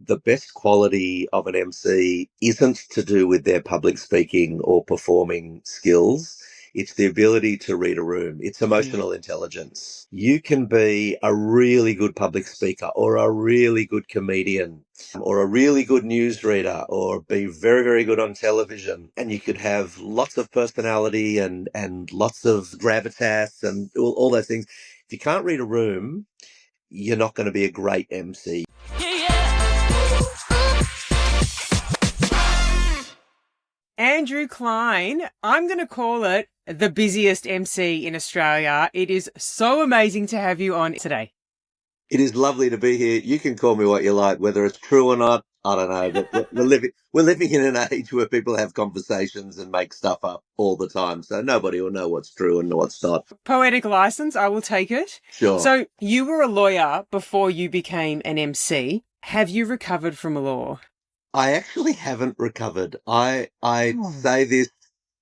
the best quality of an MC isn't to do with their public speaking or performing skills. It's the ability to read a room. It's Mm. emotional intelligence. You can be a really good public speaker or a really good comedian or a really good newsreader or be very, very good on television. And you could have lots of personality and lots of gravitas and all those things. If you can't read a room, you're not going to be a great MC. Andrew Klein, I'm going to call it the busiest MC in Australia. It is so amazing to have you on today. It is lovely to be here. You can call me what you like, whether it's true or not. I don't know, but we're living in an age where people have conversations and make stuff up all the time, so nobody will know what's true and what's not. Poetic license, I will take it. Sure. So you were a lawyer before you became an MC. Have you recovered from law? I actually haven't recovered. I say this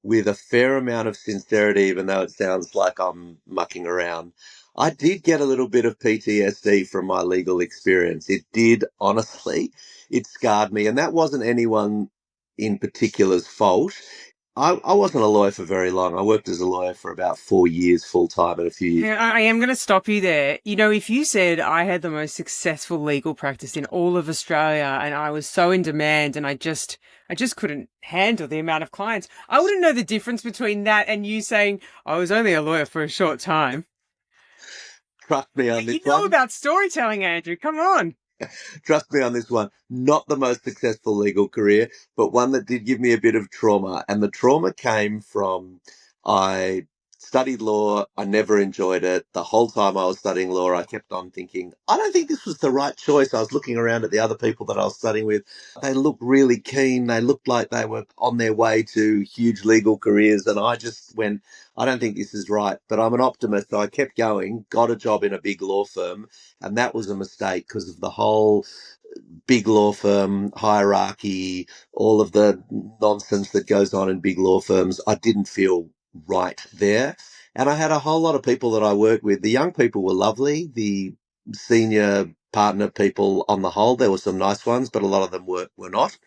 with a fair amount of sincerity, even though it sounds like I'm mucking around. I did get a little bit of PTSD from my legal experience. It did, honestly. It scarred me, and that wasn't anyone in particular's fault. I wasn't a lawyer for very long. I worked as a lawyer for about 4 years full time and a few years. I am going to stop you there. You know, if you said I had the most successful legal practice in all of Australia and I was so in demand and I just couldn't handle the amount of clients, I wouldn't know the difference between that and you saying I was only a lawyer for a short time. Trust me on this You know one. about storytelling, Andrew. Come on. Trust me on this one. Not the most successful legal career, but one that did give me a bit of trauma. And the trauma came from I studied law. I never enjoyed it. The whole time I was studying law, I kept on thinking, I don't think this was the right choice. I was looking around at the other people that I was studying with. They looked really keen. They looked like they were on their way to huge legal careers. And I just went, I don't think this is right. But I'm an optimist. So I kept going, got a job in a big law firm. And that was a mistake because of the whole big law firm hierarchy, all of the nonsense that goes on in big law firms. I didn't feel right there. And I had a whole lot of people that I worked with. The young people were lovely. The senior partner people on the whole, there were some nice ones, but a lot of them were not.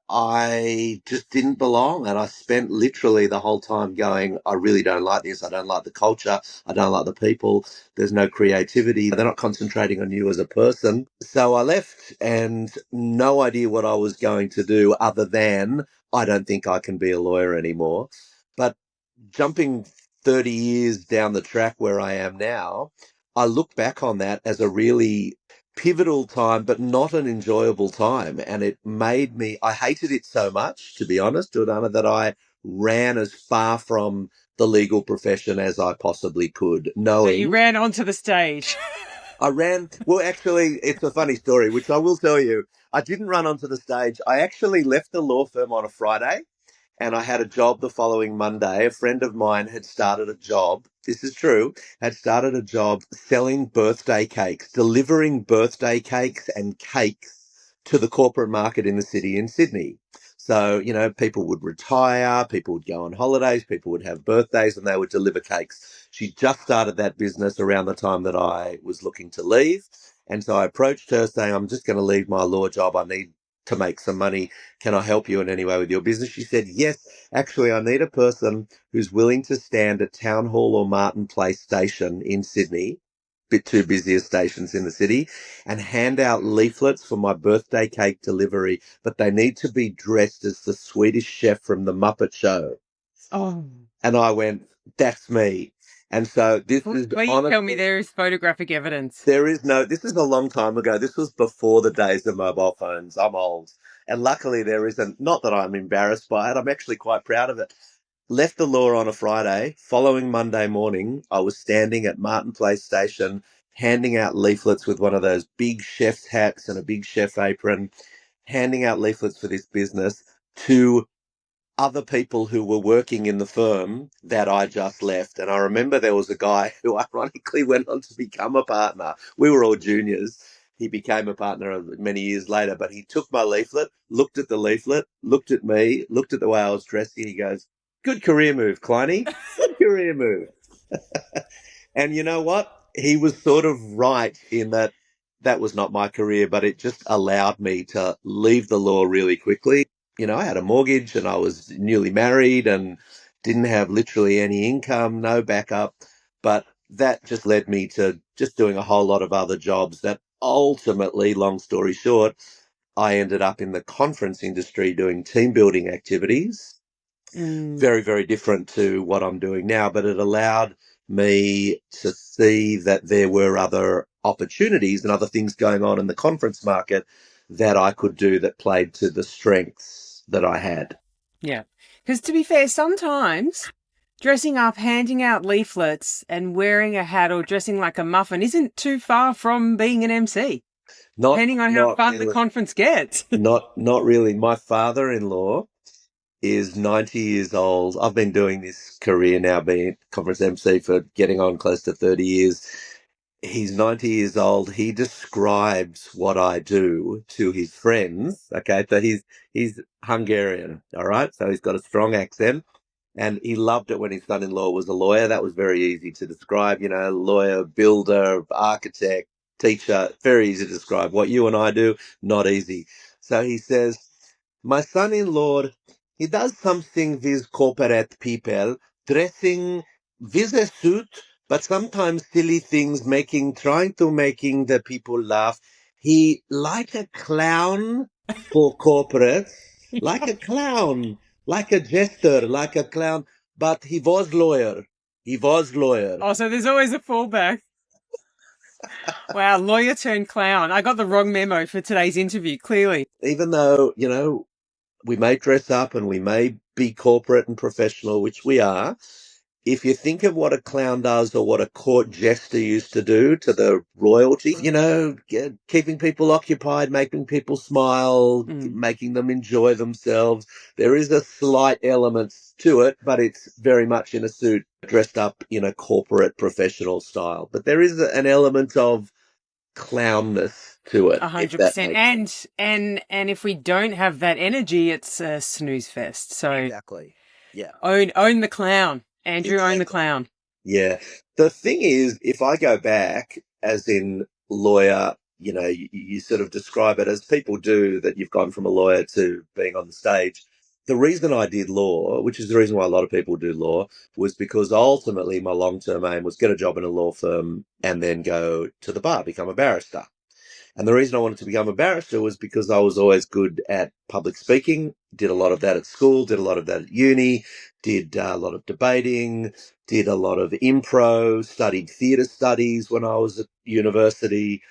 I just didn't belong. And I spent literally the whole time going, I really don't like this. I don't like the culture. I don't like the people. There's no creativity. They're not concentrating on you as a person. So I left and no idea what I was going to do other than I don't think I can be a lawyer anymore. But jumping 30 years down the track where I am now, I look back on that as a really pivotal time, but not an enjoyable time. And it made me, I hated it so much, to be honest, Jordana, that I ran as far from the legal profession as I possibly could, So you knowing ran onto the stage. well, actually, it's a funny story, which I will tell you. I didn't run onto the stage. I actually left the law firm on a Friday and I had a job the following Monday. A friend of mine had started a job, this is true, had started a job selling birthday cakes, delivering birthday cakes and cakes to the corporate market in the city in Sydney. So, people would retire, people would go on holidays, people would have birthdays, and they would deliver cakes. She just started that business around the time that I was looking to leave. And so I approached her saying, I'm just going to leave my law job. I need to make some money. Can I help you in any way with your business? She said, yes, actually, I need a person who's willing to stand at Town Hall or Martin Place station in Sydney, bit two busiest stations in the city, and hand out leaflets for my birthday cake delivery, but they need to be dressed as the Swedish chef from the Muppet Show. Oh. And I went, that's me. And so this is Please tell me honestly, there is photographic evidence. this is a long time ago. This was before the days of mobile phones. I'm old. And luckily there isn't, not that I'm embarrassed by it. I'm actually quite proud of it. Left the law on a Friday. Following Monday morning, I was standing at Martin Place Station, handing out leaflets with one of those big chef's hats and a big chef apron, handing out leaflets for this business to other people who were working in the firm that I just left. And I remember there was a guy who ironically went on to become a partner. We were all juniors. He became a partner many years later, but he took my leaflet, looked at the leaflet, looked at me, looked at the way I was dressed, and he goes, good career move, Kleiny. Good career move. And you know what? He was sort of right in that that was not my career, but it just allowed me to leave the law really quickly. I had a mortgage and I was newly married and didn't have literally any income, no backup. But that just led me to just doing a whole lot of other jobs that ultimately, long story short, I ended up in the conference industry doing team building activities. Mm, Very, very different to what I'm doing now, but it allowed me to see that there were other opportunities and other things going on in the conference market that I could do that played to the strengths that I had. yeah. Because to be fair, sometimes dressing up, handing out leaflets, and wearing a hat or dressing like a muffin isn't too far from being an MC, Not, depending on how not fun the really, conference gets. not really. My father-in-law is 90 years old. I've been doing this career now, being conference MC for getting on close to 30 years. He's 90 years old. He describes what I do to his friends. Okay. So he's Hungarian. All right. So he's got a strong accent and he loved it when his son-in-law was a lawyer. That was very easy to describe, lawyer, builder, architect, teacher, very easy to describe. What you and I do, not easy. So he says, my son-in-law, he does something with corporate people, dressing with a suit, but sometimes silly things, trying to making the people laugh. He like a clown for corporate, like a clown, like a jester, like a clown, but he was lawyer. He was lawyer. Oh, so there's always a fallback. Wow, lawyer turned clown. I got the wrong memo for today's interview, clearly. Even though, we may dress up and we may be corporate and professional, which we are. If you think of what a clown does or what a court jester used to do to the royalty, keeping people occupied, making people smile, Mm. making them enjoy themselves, there is a slight element to it, but it's very much in a suit, dressed up in a corporate professional style. But there is an element of clownness to it, if that 100%. makes sense. And if we don't have that energy, it's a snooze fest. So Exactly. Yeah. own the clown. Andrew, own the Exactly. clown. Yeah. The thing is, if I go back, as in lawyer, you sort of describe it as people do that you've gone from a lawyer to being on the stage. The reason I did law, which is the reason why a lot of people do law, was because ultimately my long term aim was get a job in a law firm and then go to the bar, become a barrister. And the reason I wanted to become a barrister was because I was always good at public speaking, did a lot of that at school, did a lot of that at uni, did a lot of debating, did a lot of impro, studied theatre studies when I was at university.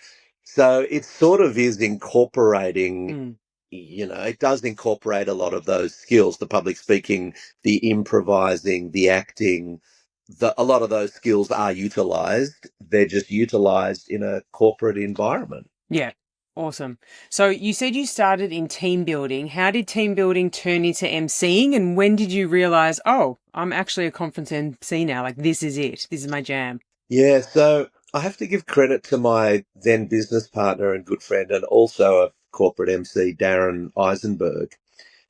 So it sort of is incorporating, Mm, it does incorporate a lot of those skills, the public speaking, the improvising, the acting. A lot of those skills are utilized. They're just utilized in a corporate environment. yeah. Awesome. So you said you started in team building. How did team building turn into emceeing? And when did you realize, oh, I'm actually a conference MC now? Like, this is it. This is my jam. Yeah, so I have to give credit to my then business partner and good friend, and also a corporate MC, Darren Eisenberg.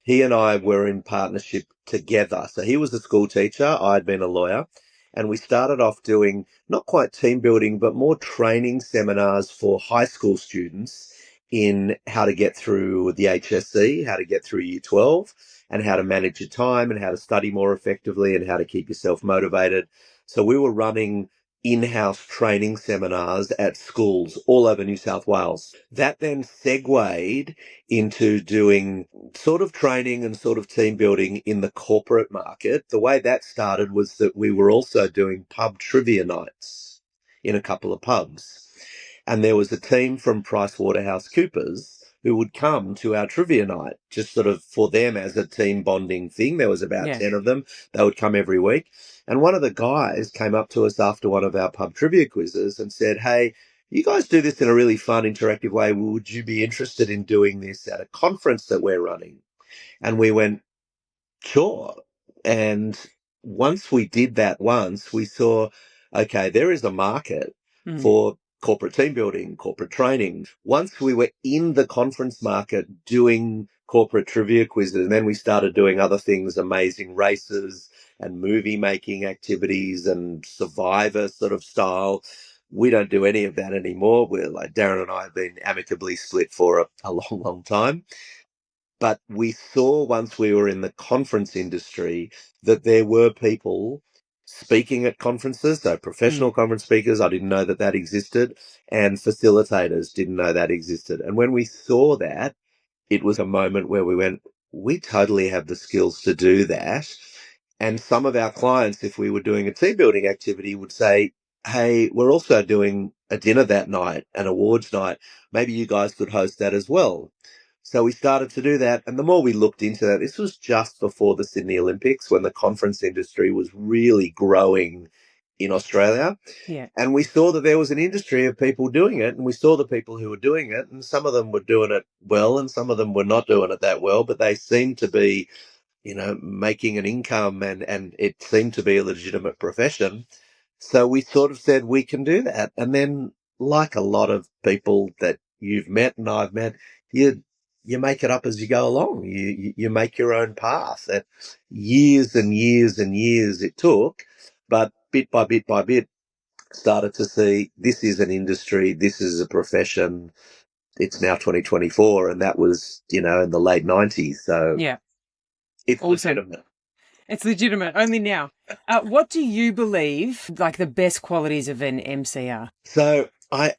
He and I were in partnership together. So he was a school teacher, I'd been a lawyer, and we started off doing not quite team building, but more training seminars for high school students in how to get through the HSC, how to get through year 12, and how to manage your time and how to study more effectively and how to keep yourself motivated. So we were running in-house training seminars at schools all over New South Wales. That then segued into doing sort of training and sort of team building in the corporate market. The way that started was that we were also doing pub trivia nights in a couple of pubs. And there was a team from PricewaterhouseCoopers who would come to our trivia night, just sort of for them as a team bonding thing. There was about Yeah. 10 of them. They would come every week. And one of the guys came up to us after one of our pub trivia quizzes and said, hey, you guys do this in a really fun, interactive way. Would you be interested in doing this at a conference that we're running? And we went, sure. And once we did that once, we saw, okay, there is a market Mm, for corporate team building, corporate training. Once we were in the conference market doing corporate trivia quizzes, and then we started doing other things, amazing races and movie making activities and survivor sort of style. We don't do any of that anymore. We're like Darren and I have been amicably split for a long, long time. But we saw once we were in the conference industry that there were people speaking at conferences, so professional Mm. conference speakers, I didn't know that that existed, and facilitators didn't know that existed. And when we saw that, it was a moment where we went, we totally have the skills to do that. And some of our clients, if we were doing a team building activity, would say, hey, we're also doing a dinner that night, an awards night. Maybe you guys could host that as well. So we started to do that. And the more we looked into that, this was just before the Sydney Olympics when the conference industry was really growing in Australia. Yeah. And we saw that there was an industry of people doing it, and we saw the people who were doing it, and some of them were doing it well, and some of them were not doing it that well, but they seemed to be, making an income, and it seemed to be a legitimate profession. So we sort of said we can do that. And then, like a lot of people that you've met and I've met, you make it up as you go along. You make your own path. And years and years and years it took, but bit by bit by bit, started to see this is an industry, this is a profession. It's now 2024, and that was, in the late 90s. So Yeah. it's Awesome. legitimate. It's legitimate only now. What do you believe like the best qualities of an MC are? So I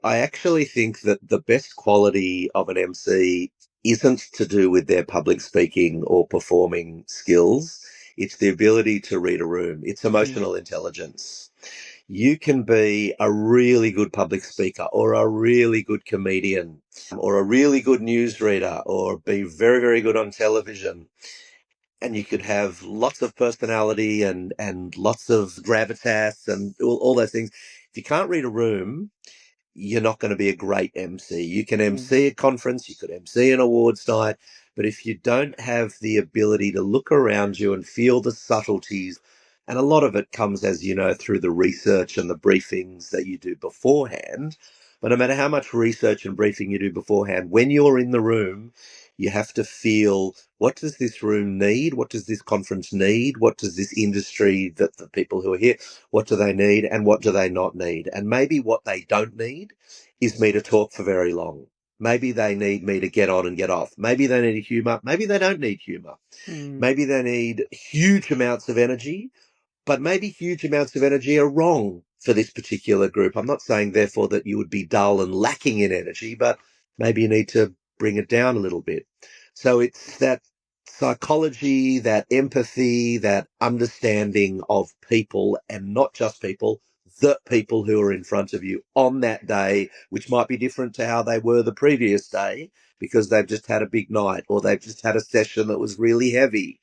actually think that the best quality of an MC isn't to do with their public speaking or performing skills. It's the ability to read a room. It's Mm. emotional intelligence. You can be a really good public speaker or a really good comedian or a really good newsreader or be very, very good on television. And you could have lots of personality and lots of gravitas and all those things. If you can't read a room, you're not going to be a great MC. You can Mm. MC a conference, you could MC an awards night, but if you don't have the ability to look around you and feel the subtleties, and a lot of it comes, as you know, through the research and the briefings that you do beforehand. But no matter how much research and briefing you do beforehand, when you're in the room, you have to feel, what does this room need? What does this conference need? What does this industry, that the people who are here, what do they need and what do they not need? And maybe what they don't need is me to talk for very long. Maybe they need me to get on and get off. Maybe they need humor. Maybe they don't need humor. Mm. Maybe they need huge amounts of energy, but maybe huge amounts of energy are wrong for this particular group. I'm not saying, therefore, that you would be dull and lacking in energy, but maybe you need to bring it down a little bit. So it's that psychology, that empathy, that understanding of people, and not just people, the people who are in front of you on that day, which might be different to how they were the previous day because they've just had a big night or they've just had a session that was really heavy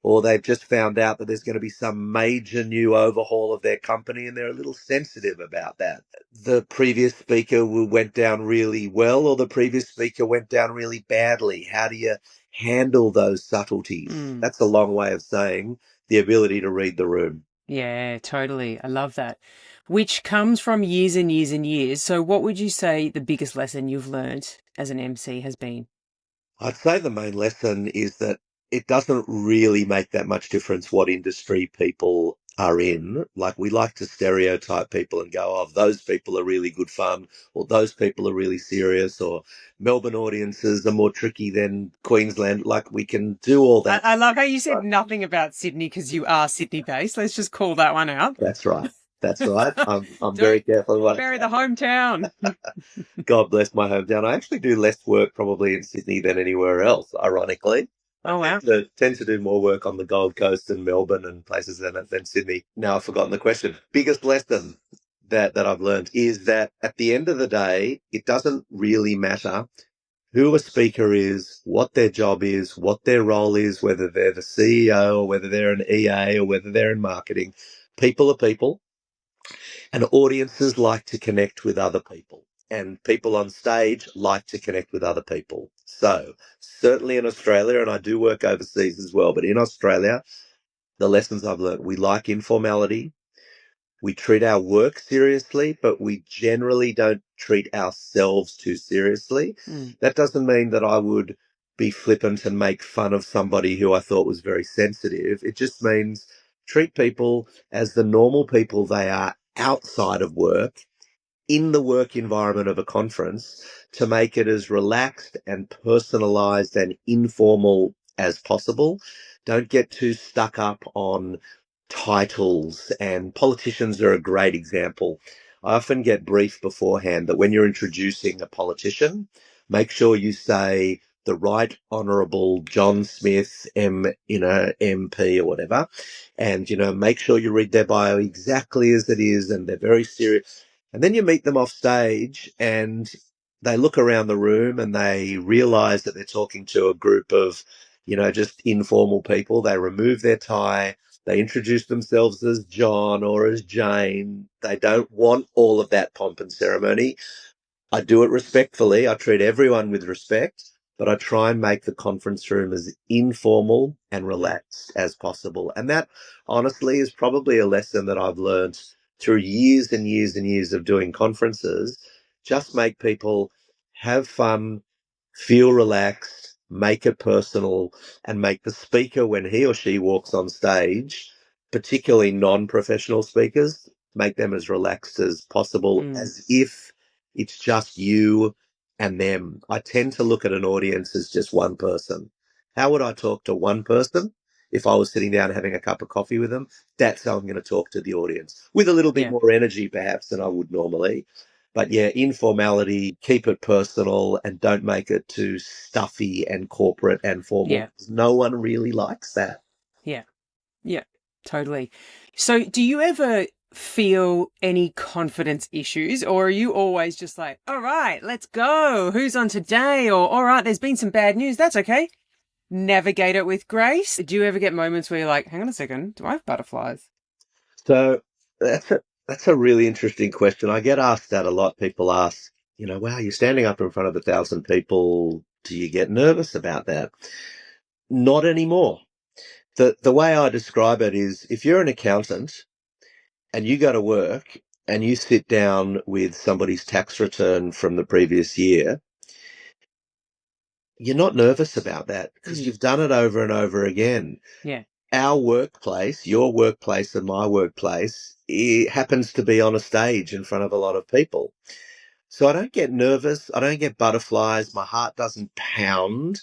or they've just found out that there's going to be some major new overhaul of their company and they're a little sensitive about that. The previous speaker went down really well, or the previous speaker went down really badly. How do you handle those subtleties? Mm. That's a long way of saying the ability to read the room. Yeah, totally. I love that. Which comes from years and years and years. So, what would you say the biggest lesson you've learned as an MC has been? I'd say the main lesson is that it doesn't really make that much difference what industry people are in. Like, we like to stereotype people and go, oh, those people are really good fun, or those people are really serious, or Melbourne audiences are more tricky than Queensland. Like, we can do all that. I love how you said But nothing about Sydney because you are Sydney based. Let's just call that one out. that's right. That's right. I'm very Don't careful what I bury the say. hometown. God bless my hometown. I actually do less work probably in Sydney than anywhere else, ironically. I Oh, wow. tend to do more work on the Gold Coast and Melbourne and places than Sydney. Now I've forgotten the question. Biggest lesson that I've learned is that at the end of the day, it doesn't really matter who a speaker is, what their job is, what their role is, whether they're the CEO or whether they're an EA or whether they're in marketing. People are people. And audiences like to connect with other people. And people on stage like to connect with other people. So, certainly in Australia, and I do work overseas as well, but in Australia, the lessons I've learned, we like informality. We treat our work seriously, but we generally don't treat ourselves too seriously. Mm. That doesn't mean that I would be flippant and make fun of somebody who I thought was very sensitive. It just means treat people as the normal people they are outside of work in the work environment of a conference to make it as relaxed and personalized and informal as possible. Don't get too stuck up on titles, and politicians are a great example. I often get briefed beforehand that when you're introducing a politician, make sure you say the Right Honourable John Smith, MP or whatever, and make sure you read their bio exactly as it is, and they're very serious. And then you meet them off stage, and they look around the room and they realize that they're talking to a group of, just informal people. They remove their tie. They introduce themselves as John or as Jane. They don't want all of that pomp and ceremony. I do it respectfully. I treat everyone with respect, but I try and make the conference room as informal and Mm. relaxed as possible. And that honestly is probably a lesson that I've learned through years and years and years of doing conferences. Just make people have fun, feel relaxed, make it personal, and make the speaker, when he or she walks on stage, particularly non-professional speakers, make them as relaxed as possible, Mm. as if it's just you and them. I tend to look at an audience as just one person. How would I talk to one person if I was sitting down having a cup of coffee with them? That's how I'm going to talk to the audience, with a little bit Yeah. more energy perhaps than I would normally. But yeah, informality, keep it personal, and don't make it too stuffy and corporate and formal. Yeah. No one really likes that. Yeah. Yeah. Totally. So, do you ever feel any confidence issues, or are you always just like, all right, let's go? Who's on today? Or, all right, there's been some bad news. That's okay. Navigate it with grace. Do you ever get moments where you're like, hang on a second, do I have butterflies? So that's a really interesting question. I get asked that a lot. People ask, wow, you're standing up in front of 1,000 people. Do you get nervous about that? Not anymore. The way I describe it is, if you're an accountant and you go to work and you sit down with somebody's tax return from the previous year, you're not nervous about that because Mm. you've done it over and over again. Yeah. Our workplace, your workplace and my workplace, it happens to be on a stage in front of a lot of people. So I don't get nervous. I don't get butterflies. My heart doesn't pound.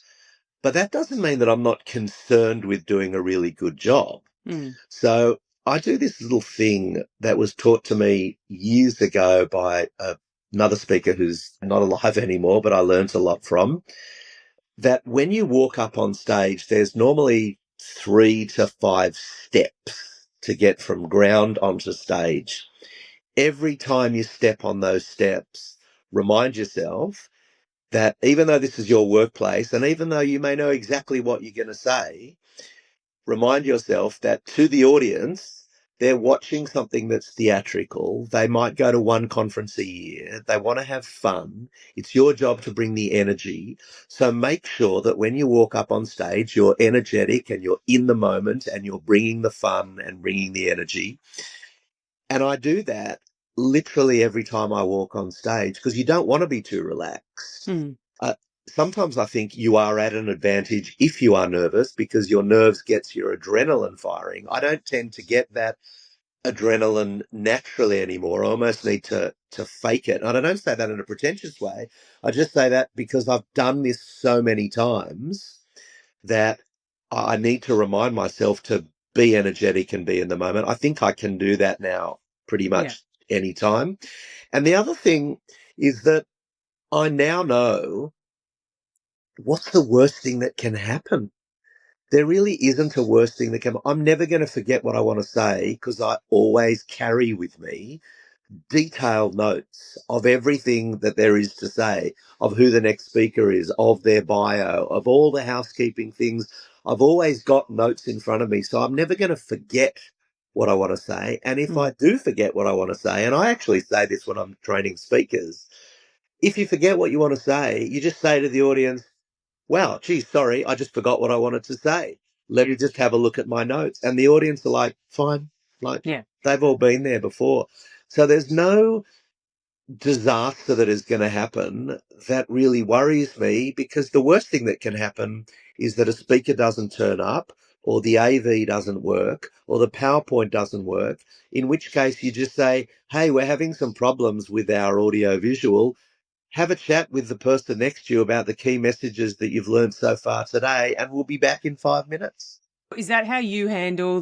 But that doesn't mean that I'm not concerned with doing a really good job. Mm. So I do this little thing that was taught to me years ago by another speaker who's not alive anymore, but I learned a lot from. That when you walk up on stage, there's normally 3 to 5 steps to get from ground onto stage. Every time you step on those steps, remind yourself that even though this is your workplace and even though you may know exactly what you're going to say, remind yourself that to the audience, they're watching something that's theatrical. They might go to one conference a year. They want to have fun. It's your job to bring the energy. So make sure that when you walk up on stage, you're energetic and you're in the moment and you're bringing the fun and bringing the energy. And I do that literally every time I walk on stage because you don't want to be too relaxed. Mm. Uh, Sometimes I think you are at an advantage if you are nervous because your nerves gets your adrenaline firing. I don't tend to get that adrenaline naturally anymore. I almost need to fake it. And I don't say that in a pretentious way. I just say that because I've done this so many times that I need to remind myself to be energetic and be in the moment. I think I can do that now pretty Yeah. much any time. And the other thing is that I now know what's the worst thing that can happen. There really isn't a worst thing that can. I'm never going to forget what I want to say because I always carry with me detailed notes of everything that there is to say, of who the next speaker is, of their bio, of all the housekeeping things. I've always got notes in front of me, so I'm never going to forget what I want to say. And if I Mm. do forget what I want to say, and I actually say this when I'm training speakers, if you forget what you want to say, you just say to the audience, wow, geez, sorry, I just forgot what I wanted to say. Let me just have a look at my notes. And the audience are like, fine, like Yeah. they've all been there before. So there's no disaster that is going to happen that really worries me because the worst thing that can happen is that a speaker doesn't turn up or the AV doesn't work, or the PowerPoint doesn't work, in which case you just say, hey, we're having some problems with our audio visual. Have a chat with the person next to you about the key messages that you've learned so far today, and we'll be back in 5 minutes. Is that how you handle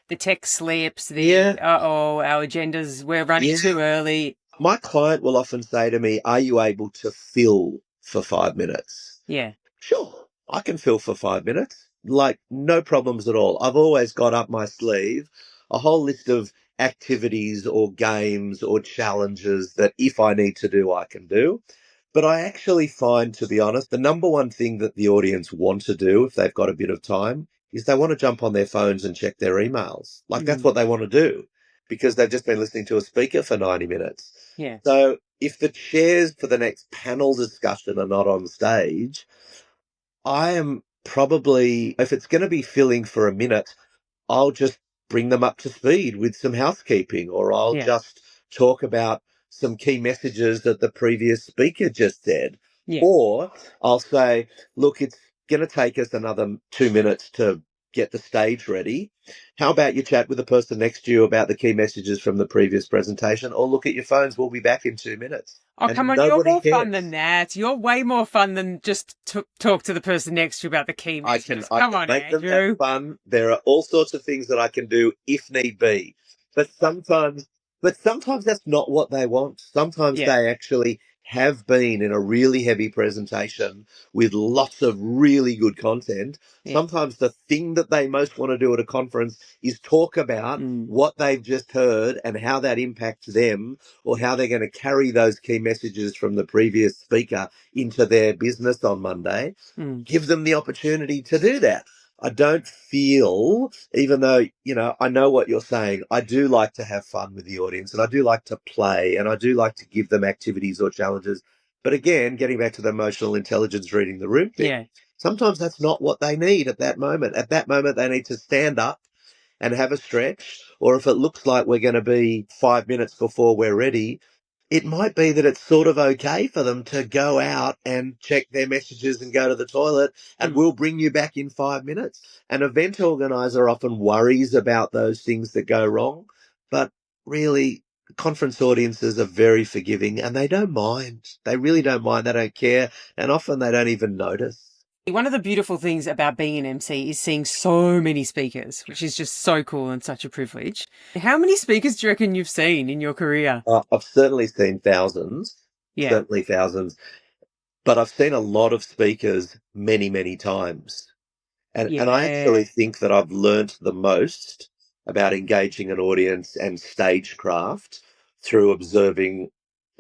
the tech slips, the Yeah, uh-oh, our agendas, we're running yeah. too early? My client will often say to me, are you able to fill for 5 minutes? Yeah, Sure, I can fill for 5 minutes. Like, no problems at all. I've always got up my sleeve a whole list of activities or games or challenges that if I need to do, I can do. But I actually find, to be honest, the number one thing that the audience want to do if they've got a bit of time is they want to jump on their phones and check their emails. Like, that's mm, what they want to do because they've just been listening to a speaker for 90 minutes. yeah, So if the chairs for the next panel discussion are not on stage, I am probably, if it's going to be filling for a minute, I'll just bring them up to speed with some housekeeping, or I'll yeah, just talk about some key messages that the previous speaker just said. yeah. Or I'll say, look, it's going to take us another 2 minutes to get the stage ready. How about you chat with the person next to you about the key messages from the previous presentation, or look at your phones? We'll be back in 2 minutes. Oh, come And on, you're nobody more fun than cares. that. You're way more fun than just talk to the person next to you about the key I can messages. I Come can on, make them have Andrew. fun. There are all sorts of things that I can do if need be. But sometimes but sometimes that's not what they want. Sometimes Yeah, they actually have been in a really heavy presentation with lots of really good content. yeah, Sometimes the thing that they most want to do at a conference is talk about mm, what they've just heard and how that impacts them, or how they're going to carry those key messages from the previous speaker into their business on Monday. mm, Give them the opportunity to do that. I don't feel, even though, I know what you're saying, I do like to have fun with the audience and I do like to play and I do like to give them activities or challenges. But again, getting back to the emotional intelligence reading the room thing, yeah, sometimes that's not what they need at that moment. At that moment, they need to stand up and have a stretch. Or if it looks like we're going to be 5 minutes before we're ready, it might be that it's sort of okay for them to go out and check their messages and go to the toilet, and mm. we'll bring you back in 5 minutes. An event organizer often worries about those things that go wrong, but really, conference audiences are very forgiving and they don't mind. They really don't mind. They don't care. And often they don't even notice. One of the beautiful things about being an MC is seeing so many speakers, which is just so cool and such a privilege. How many speakers do you reckon you've seen in your career? I've certainly seen thousands, Yeah, certainly thousands, but I've seen a lot of speakers many, many times. And I actually yeah, think that I've learnt the most about engaging an audience and stagecraft through observing,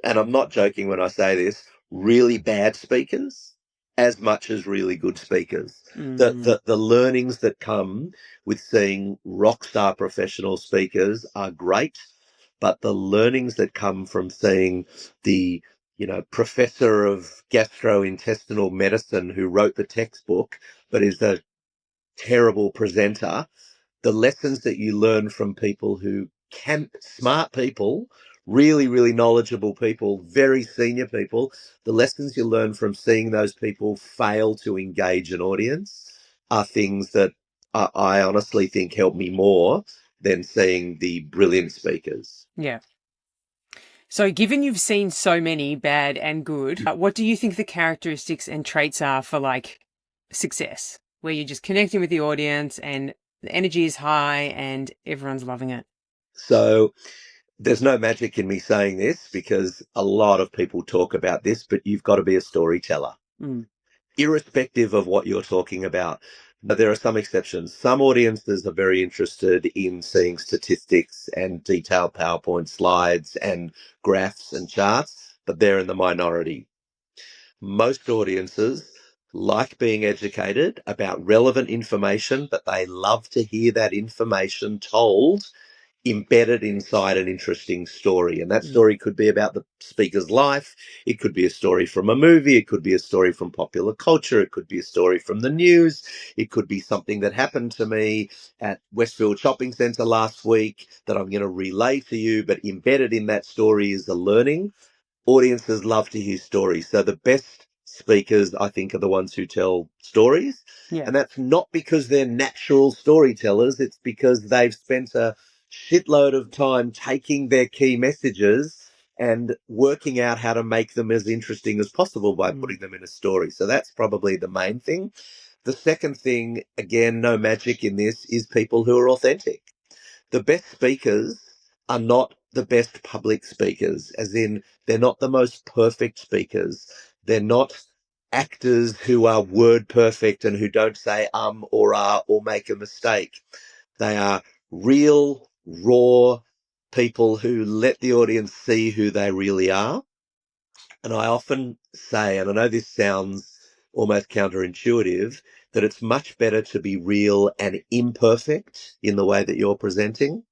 and I'm not joking when I say this, really bad speakers as much as really good speakers. The, mm, the, the learnings that come with seeing rock star professional speakers are great, but the learnings that come from seeing the professor of gastrointestinal medicine who wrote the textbook, but is a terrible presenter, the lessons that you learn from people who smart people, really, really knowledgeable people, very senior people, the lessons you learn from seeing those people fail to engage an audience are things that I honestly think help me more than seeing the brilliant speakers. yeah. So, given you've seen so many bad and good, what do you think the characteristics and traits are for like success, where you're just connecting with the audience and the energy is high and everyone's loving it? So there's no magic in me saying this because a lot of people talk about this, but you've got to be a storyteller Mm, irrespective of what you're talking about. But there are some exceptions. Some audiences are very interested in seeing statistics and detailed PowerPoint slides and graphs and charts, but they're in the minority. Most audiences like being educated about relevant information, but they love to hear that information told embedded inside an interesting story. And that mm, story could be about the speaker's life. It could be a story from a movie. It could be a story from popular culture. It could be a story from the news. It could be something that happened to me at Westfield Shopping Centre last week that I'm going to relay to you. But embedded in that story is a learning. Audiences love to hear stories. So the best speakers, I think, are the ones who tell stories. Yeah. And that's not because they're natural storytellers. It's because they've spent a shitload of time taking their key messages and working out how to make them as interesting as possible by Mm. putting them in a story. So that's probably the main thing. The second thing, again, no magic in this, is people who are authentic. The best speakers are not the best public speakers, as in, they're not the most perfect speakers. They're not actors who are word perfect and who don't say or ah or make a mistake. They are real, raw people who let the audience see who they really are. And I often say, and I know this sounds almost counterintuitive, that it's much better to be real and imperfect in the way that you're presenting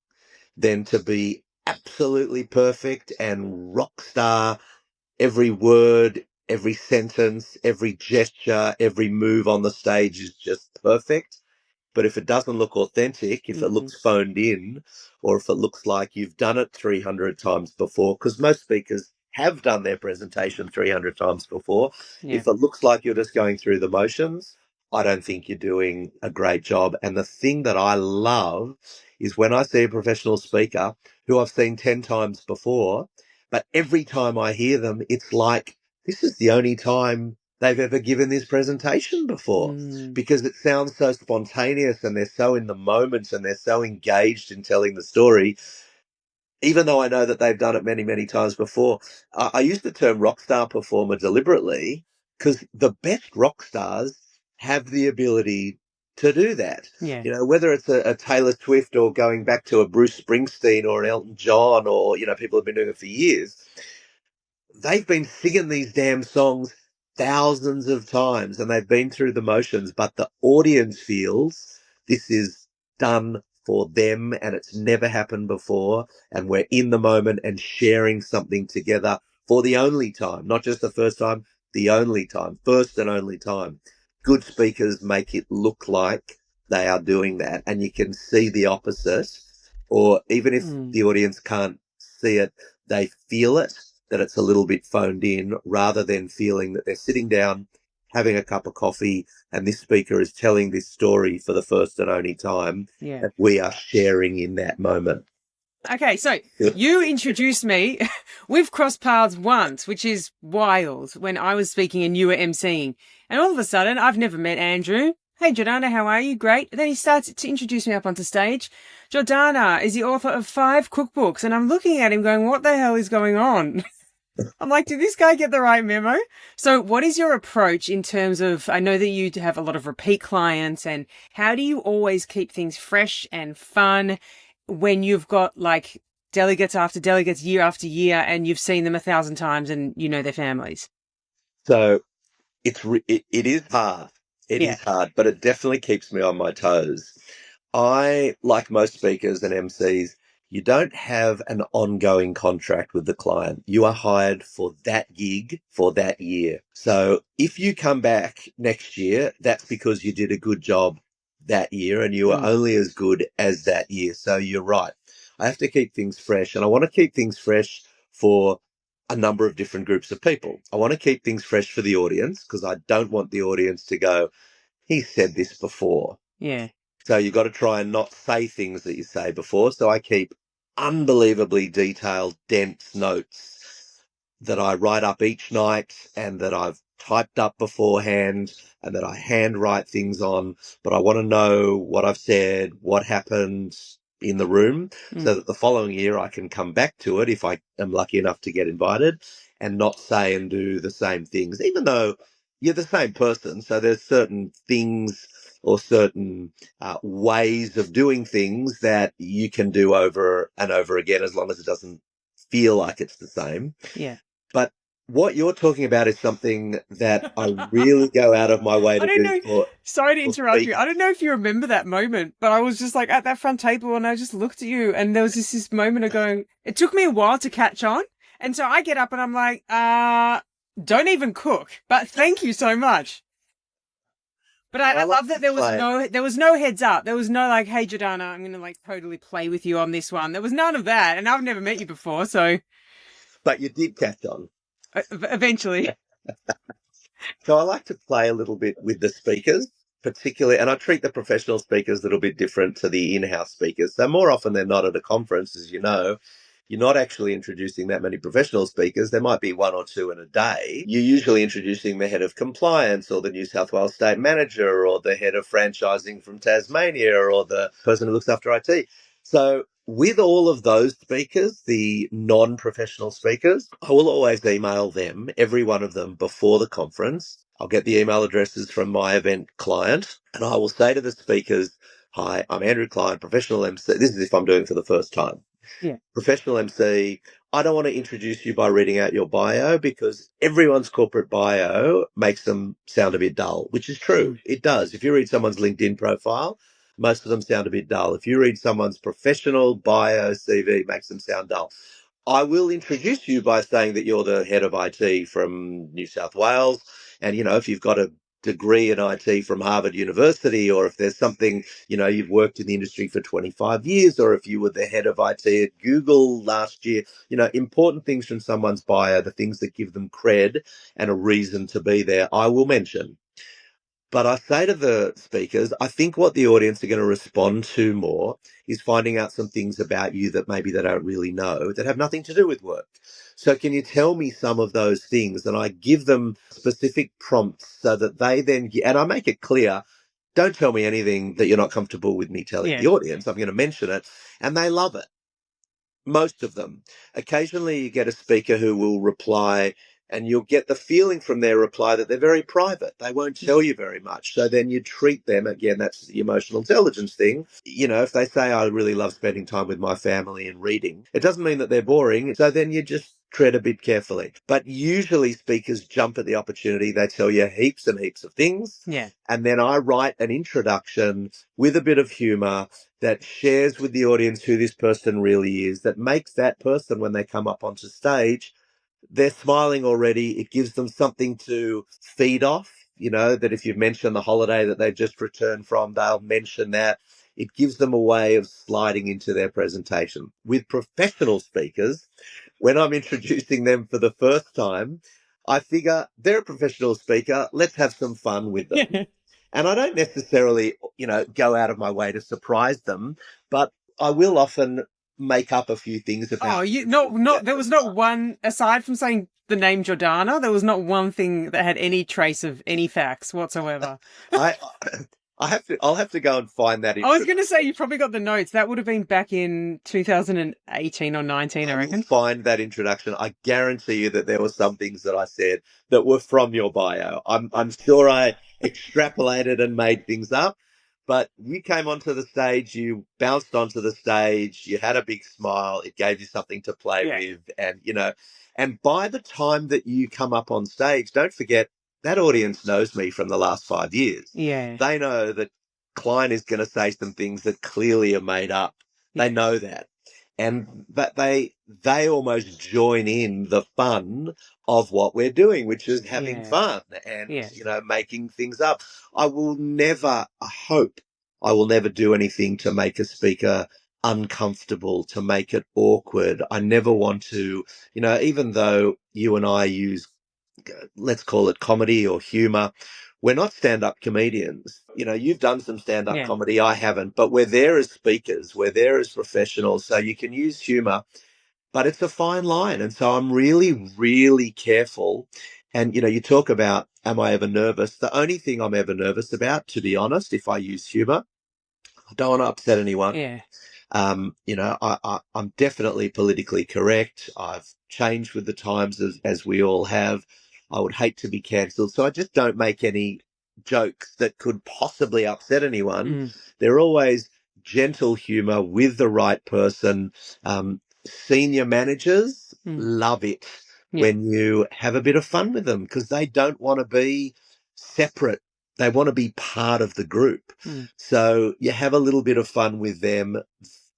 than to be absolutely perfect and rock star. Every word, every sentence, every gesture, every move on the stage is just perfect. But if it doesn't look authentic, if it Mm. looks phoned in, or if it looks like you've done it 300 times before, because most speakers have done their presentation 300 times before, Yeah. if it looks like you're just going through the motions, I don't think you're doing a great job. And the thing that I love is when I see a professional speaker who I've seen 10 times before, but every time I hear them, it's like, this is the only time they've ever given this presentation before, Mm. because it sounds so spontaneous and they're so in the moment and they're so engaged in telling the story, even though I know that they've done it many, many times before. I use the term rock star performer deliberately because the best rock stars have the ability to do that. Yeah. You know, whether it's a Taylor Swift or going back to a Bruce Springsteen or an Elton John, or, you know, people have been doing it for years, they've been singing these damn songs thousands of times and they've been through the motions, but the audience feels this is done for them and it's never happened before. And we're in the moment and sharing something together for the only time, not just the first time, the only time, first and only time. Good speakers make it look like they are doing that. And you can see the opposite, or even if Mm. the audience can't see it, they feel it, that it's a little bit phoned in, rather than feeling that they're sitting down, having a cup of coffee, and this speaker is telling this story for the first and only time, Yeah. and we are sharing in that moment. Okay, so you introduced me. We've crossed paths once, which is wild, when I was speaking and you were emceeing. And all of a sudden, I've never met Andrew. Hey, Jordana, how are you? Great. And then he starts to introduce me up onto stage. Jordana is the author of 5 cookbooks. And I'm looking at him going, what the hell is going on? I'm like, did this guy get the right memo? So what is your approach in terms of, I know that you have a lot of repeat clients, and how do you always keep things fresh and fun when you've got like delegates after delegates year after year and you've seen them 1,000 times and you know their families? So it is hard. It Yeah. is hard, but it definitely keeps me on my toes. I, like most speakers and MCs, you don't have an ongoing contract with the client. You are hired for that gig for that year. So if you come back next year, that's because you did a good job that year and you are Mm. only as good as that year. So you're right. I have to keep things fresh, and I want to keep things fresh for a number of different groups of people. I want to keep things fresh for the audience because I don't want the audience to go, he said this before. Yeah. So you've got to try and not say things that you say before. So I keep unbelievably detailed, dense notes that I write up each night and that I've typed up beforehand and that I handwrite things on. But I want to know what I've said, what happened in the room, so Mm. that the following year I can come back to it if I am lucky enough to get invited and not say and do the same things, even though you're the same person. So there's certain things or certain ways of doing things that you can do over and over again, as long as it doesn't feel like it's the same. Yeah. But what you're talking about is something that I really go out of my way I to don't do know. for, Sorry to for interrupt you. speakers. I don't know if you remember that moment, but I was just like at that front table and I just looked at you and there was this moment of going, it took me a while to catch on. And so I get up and I'm like, don't even cook, but thank you so much. But I I like love that to play. there was no heads up. There was no like, hey Jordana, I'm gonna like totally play with you on this one. There was none of that. And I've never met you before, so But you did catch on. eventually. So I like to play a little bit with the speakers, particularly, and I treat the professional speakers a little bit different to the in-house speakers. So more often than not at a conference, as you know, you're not actually introducing that many professional speakers. There might be one or two in a day. You're usually introducing the head of compliance or the New South Wales state manager or the head of franchising from Tasmania or the person who looks after IT. So with all of those speakers, the non-professional speakers, I will always email them, every one of them, before the conference. I'll get the email addresses from my event client and I will say to the speakers, "Hi, I'm Andrew Klein, professional MC." This is if I'm doing it for the first time. Yeah. Professional MC, I don't want to introduce you by reading out your bio because everyone's corporate bio makes them sound a bit dull, which is true. Mm. It does. If you read someone's LinkedIn profile, most of them sound a bit dull. If you read someone's professional bio CV, it makes them sound dull. I will introduce you by saying that you're the head of IT from New South Wales. And, if you've got a degree in IT from Harvard University, or if there's something, you've worked in the industry for 25 years, or if you were the head of IT at Google last year, important things from someone's bio, the things that give them cred and a reason to be there, I will mention. But I say to the speakers, I think what the audience are going to respond to more is finding out some things about you that maybe they don't really know that have nothing to do with work. So, can you tell me some of those things? And I give them specific prompts so that they then, and I make it clear, don't tell me anything that you're not comfortable with me telling the Yeah. audience. I'm going to mention it. And they love it, most of them. Occasionally, you get a speaker who will reply, and you'll get the feeling from their reply that they're very private. They won't tell you very much. So then you treat them, again, that's the emotional intelligence thing. If they say, I really love spending time with my family and reading, it doesn't mean that they're boring. So then you just tread a bit carefully. But usually, speakers jump at the opportunity. They tell you heaps and heaps of things. Yeah. And then I write an introduction with a bit of humor that shares with the audience who this person really is, that makes that person, when they come up onto stage, they're smiling already. It gives them something to feed off. That if you mention the holiday that they've just returned from, they'll mention that. It gives them a way of sliding into their presentation. With professional speakers, when I'm introducing them for the first time, I figure they're a professional speaker. Let's have some fun with them. Yeah. And I don't necessarily, go out of my way to surprise them, but I will often make up a few things Oh, about you them not to not get there was them not going. one aside from saying the name Jordana, there was not one thing that had any trace of any facts whatsoever. I I'll have to go and find that I was going to say introduction. you probably got the notes. That would have been back in 2018 or 19, I I will reckon. find that introduction. I guarantee you that there were some things that I said that were from your bio. I'm sure I extrapolated and made things up, but you came onto the stage, you bounced onto the stage, you had a big smile, it gave you something to play Yeah. with, and by the time that you come up on stage, don't forget that audience knows me from the last 5 years. Yeah. They know that Klein is going to say some things that clearly are made up. They Yeah. know that, and that they almost join in the fun of what we're doing, which is having Yeah. fun and Yeah. making things up. I hope I will never do anything to make a speaker uncomfortable, to make it awkward. I never want to, even though you and I use, let's call it comedy or humor, we're not stand-up comedians. You've done some stand-up Yeah. comedy, I haven't, but we're there as speakers, we're there as professionals, so you can use humor, but it's a fine line. And so I'm really, really careful. And you talk about, am I ever nervous? The only thing I'm ever nervous about, to be honest, if I use humor, I don't want to upset anyone. Yeah. I'm definitely politically correct. I've changed with the times, as we all have. I would hate to be cancelled. So I just don't make any jokes that could possibly upset anyone. Mm. They're always gentle humor with the right person. Senior managers Mm. love it Yeah. when you have a bit of fun with them because they don't want to be separate. They want to be part of the group. Mm. So you have a little bit of fun with them,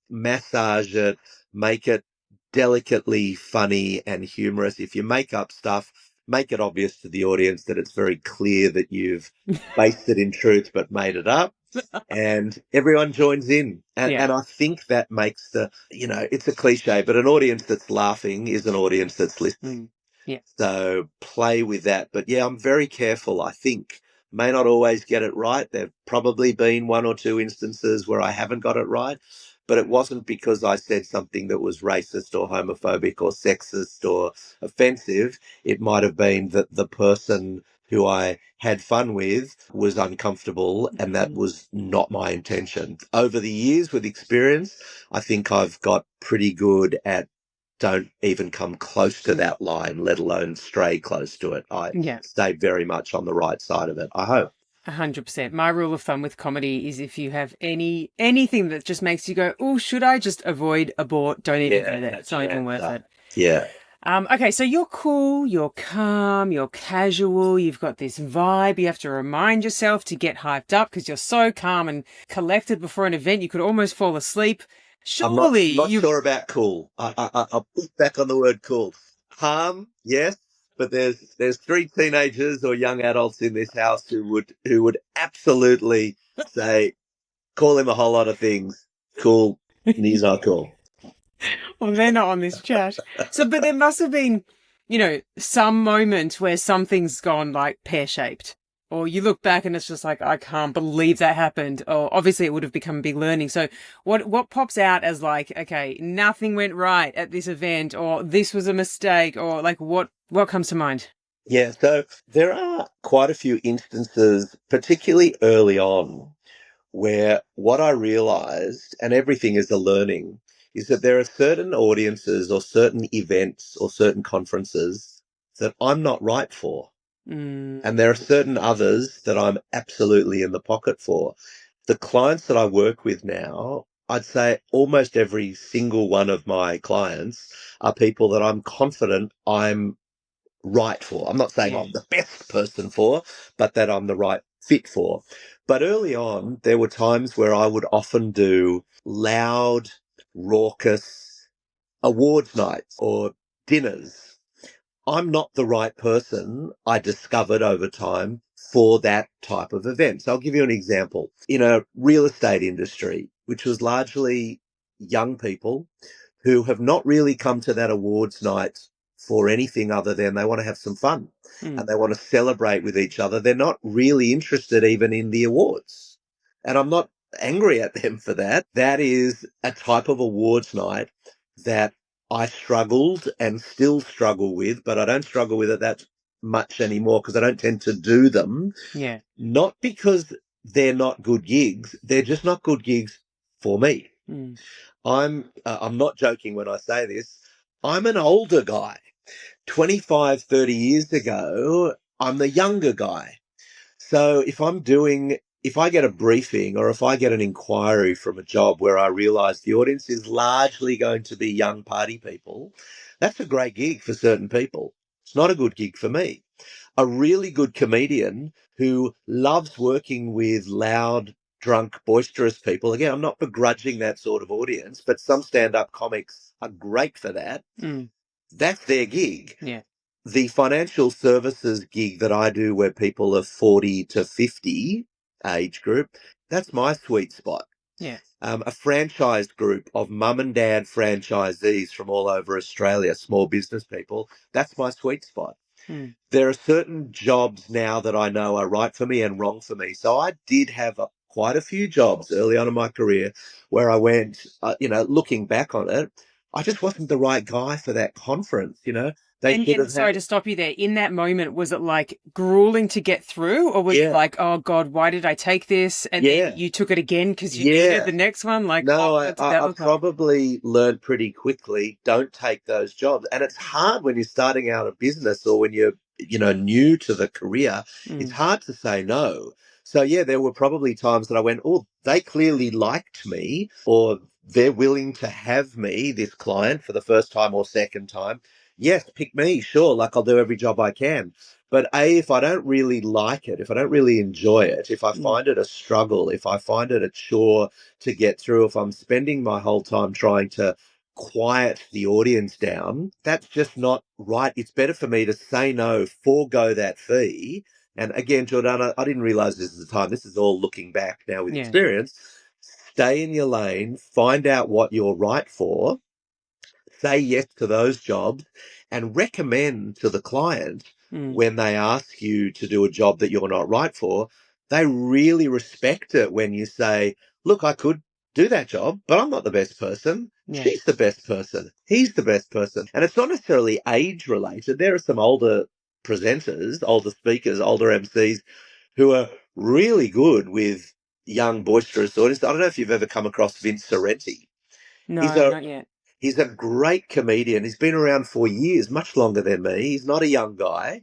massage it, make it delicately funny and humorous. If you make up stuff, make it obvious to the audience that it's very clear that you've based it in truth but made it up. And everyone joins in. And, Yeah. and I think that makes it's a cliche, but an audience that's laughing is an audience that's listening. Mm. Yeah. So play with that. But yeah, I'm very careful. I think may not always get it right. There've probably been one or two instances where I haven't got it right, but it wasn't because I said something that was racist or homophobic or sexist or offensive. It might have been that the person who I had fun with was uncomfortable, and that Mm. was not my intention. Over the years, with experience, I think I've got pretty good at don't even come close to that line, let alone stray close to it. I Yeah. stay very much on the right side of it, I hope. 100%. My rule of thumb with comedy is if you have anything that just makes you go, "Oh, should I just avoid, abort, don't even Yeah, go there. no It's not even chance. worth it." Yeah. Okay, so you're cool, you're calm, you're casual, you've got this vibe. You have to remind yourself to get hyped up because you're so calm and collected before an event, you could almost fall asleep. I'm not Surely not you. sure about cool. I'll put back on the word cool. Calm, yes, but there's three teenagers or young adults in this house who would absolutely say call him a whole lot of things. Cool. He's not cool. Well, they're not on this chat. So, but there must have been, some moment where something's gone like pear shaped. Or you look back and it's just like, I can't believe that happened. Or obviously it would have become a big learning. So what pops out as like, okay, nothing went right at this event, or this was a mistake, or like what comes to mind? Yeah, so there are quite a few instances, particularly early on, where what I realized, and everything is a learning, is that there are certain audiences or certain events or certain conferences that I'm not right for. And Mm, there are certain others that I'm absolutely in the pocket for. The clients that I work with now, I'd say almost every single one of my clients are people that I'm confident I'm right for. I'm not saying yeah. I'm the best person for, but that I'm the right fit for. But early on, there were times where I would often do loud, raucous awards nights or dinners. I'm not the right person, I discovered over time, for that type of event. So I'll give you an example. In a real estate industry, which was largely young people who have not really come to that awards night for anything other than they want to have some fun and Mm, they want to celebrate with each other. They're not really interested even in the awards. And I'm not angry at them for that. That is a type of awards night that I struggled and still struggle with, but I don't struggle with it that much anymore because I don't tend to do them. yeah. Not because they're not good gigs, they're just not good gigs for me. Mm, I'm not joking when I say this. I'm an older guy. 25, 30 years ago, I'm the younger guy. So if I get a briefing or if I get an inquiry from a job where I realize the audience is largely going to be young party people, that's a great gig for certain people. It's not a good gig for me. A really good comedian who loves working with loud, drunk, boisterous people. Again, I'm not begrudging that sort of audience, but some stand up comics are great for that. mm, That's their gig. yeah. The financial services gig that I do where people are 40 to 50 age group, that's my sweet spot. Yeah. A franchise group of mum and dad franchisees from all over Australia, small business people, that's my sweet spot. Mm, There are certain jobs now that I know are right for me and wrong for me. So I did have quite a few jobs early on in my career where I went, looking back on it, I just wasn't the right guy for that conference. They should And have sorry had, to stop you there. In that moment, was it like grueling to get through, or were you yeah, like, "Oh God, why did I take this?" And then yeah, you took it again because you needed yeah. the next one? Like, No, what did that I look like? probably learned pretty quickly. Don't take those jobs, and it's hard when you're starting out a business or when you're new to the career. It's Mm, hard to say no. So yeah, there were probably times that I went, oh, they clearly liked me, or they're willing to have me, this client, for the first time or second time. Yes, pick me, sure. Like I'll do every job I can. But if I don't really like it, if I don't really enjoy it, if I mm, find it a struggle, if I find it a chore to get through, if I'm spending my whole time trying to quiet the audience down, that's just not right. It's better for me to say no, forego that fee. And again, Jordana, I didn't realize this at the time. This is all looking back now with yeah. experience. Stay in your lane, find out what you're right for, say yes to those jobs and recommend to the client Mm. when they ask you to do a job that you're not right for. They really respect it when you say, look, I could do that job, but I'm not the best person. Yeah. She's the best person. He's the best person. And it's not necessarily age related. There are some older presenters, older speakers, older MCs who are really good with young, boisterous audience. I don't know if you've ever come across Vince Sorrenti. He's No, a not yet. he's a great comedian. He's been around for years, much longer than me. He's not a young guy.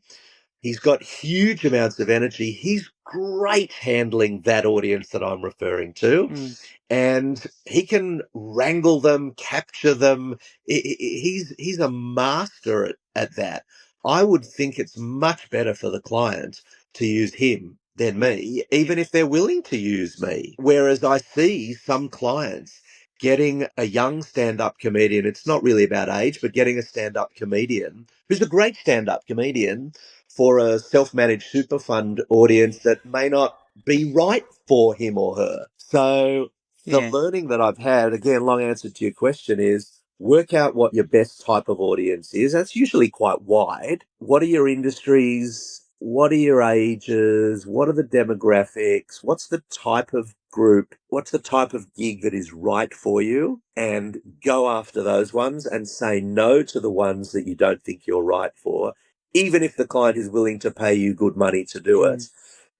He's got huge amounts of energy. He's great handling that audience that I'm referring to, Mm. and he can wrangle them, capture them. He's a master at that. I would think it's much better for the client to use him than Yeah. me, Yeah. even if they're willing to use me. Whereas I see some clients getting a young stand-up comedian. It's not really about age, but getting a stand-up comedian who's a great stand-up comedian for a self-managed super fund audience that may not be right for him or her. So the Yeah. learning that I've had, again, long answer to your question, is work out what your best type of audience is. That's usually quite wide. What are your industries? What are your ages? What are the demographics? What's the type of group? What's the type of gig that is right for you? And go after those ones and say no to the ones that you don't think you're right for, even if the client is willing to pay you good money to do it. Mm.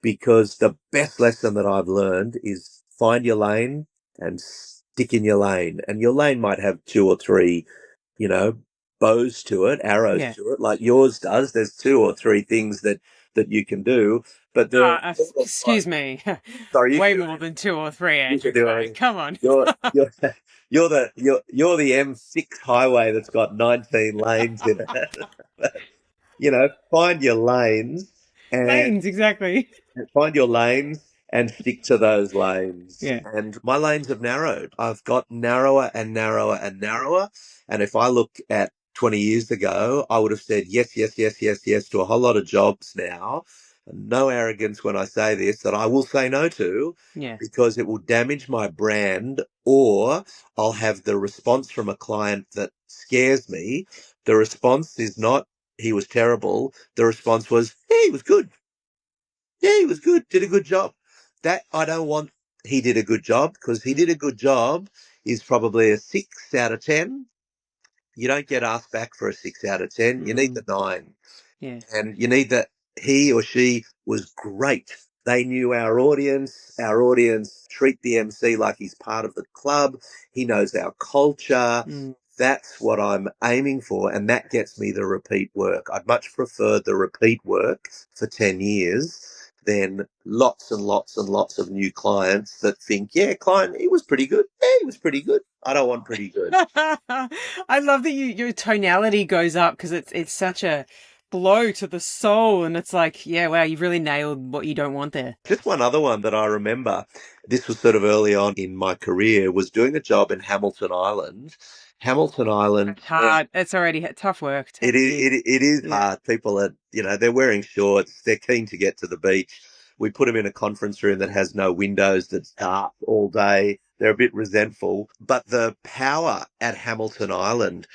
Because the best lesson that I've learned is find your lane and stick in your lane. And your lane might have two or three, you know, bows to it, arrows Yeah. to it, like yours does. There's two or three things that you can do, but there are more than one. Excuse me. Sorry, you can Way do more than two or three, you can Andrew do Klein. anything. Come on. You're you're the M6 highway that's got 19 lanes in it. Find your lanes and Lanes, exactly. find your lanes and stick to those lanes. Yeah. And my lanes have narrowed. I've got narrower and narrower and narrower. And if I look at 20 years ago, I would have said yes, yes, yes, yes, yes to a whole lot of jobs now. No arrogance when I say this, that I will say no to Yeah. because it will damage my brand, or I'll have the response from a client that scares me. The response is not, he was terrible. The response was, yeah, he was good. Yeah, he was good. Did a good job. That I don't want. He did a good job, because he did a good job is probably a 6 out of 10. You don't get asked back for a 6 out of 10. You need the Mm. 9, Yeah. and you need that he or she was great. They knew our audience. Our audience treat the MC like he's part of the club. He knows our culture. Mm. That's what I'm aiming for, and that gets me the repeat work. I'd much prefer the repeat work for 10 years than lots and lots and lots of new clients that think, yeah, client, he was pretty good. Yeah, he was pretty good. I don't want pretty good. I love that your tonality goes up because it's such a blow to the soul, and it's like, yeah, wow, you've really nailed what you don't want there. Just one other one that I remember, this was sort of early on in my career, was doing a job in Hamilton Island. Hamilton Island, It's hard. It's already tough work, tough it is, gig. it is Yeah. hard. People are, they're wearing shorts, they're keen to get to the beach. We put them in a conference room that has no windows, that's dark all day. They're a bit resentful. But the power at Hamilton Island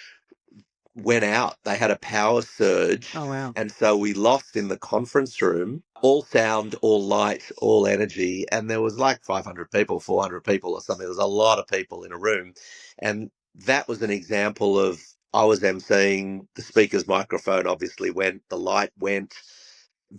went out. They had a power surge. Oh wow. And so we lost in the conference room all sound, all light, all energy. And there was like 500 people, 400 people or something. There was a lot of people in a room. And that was an example of, I was emceeing, the speaker's microphone obviously went, the light went.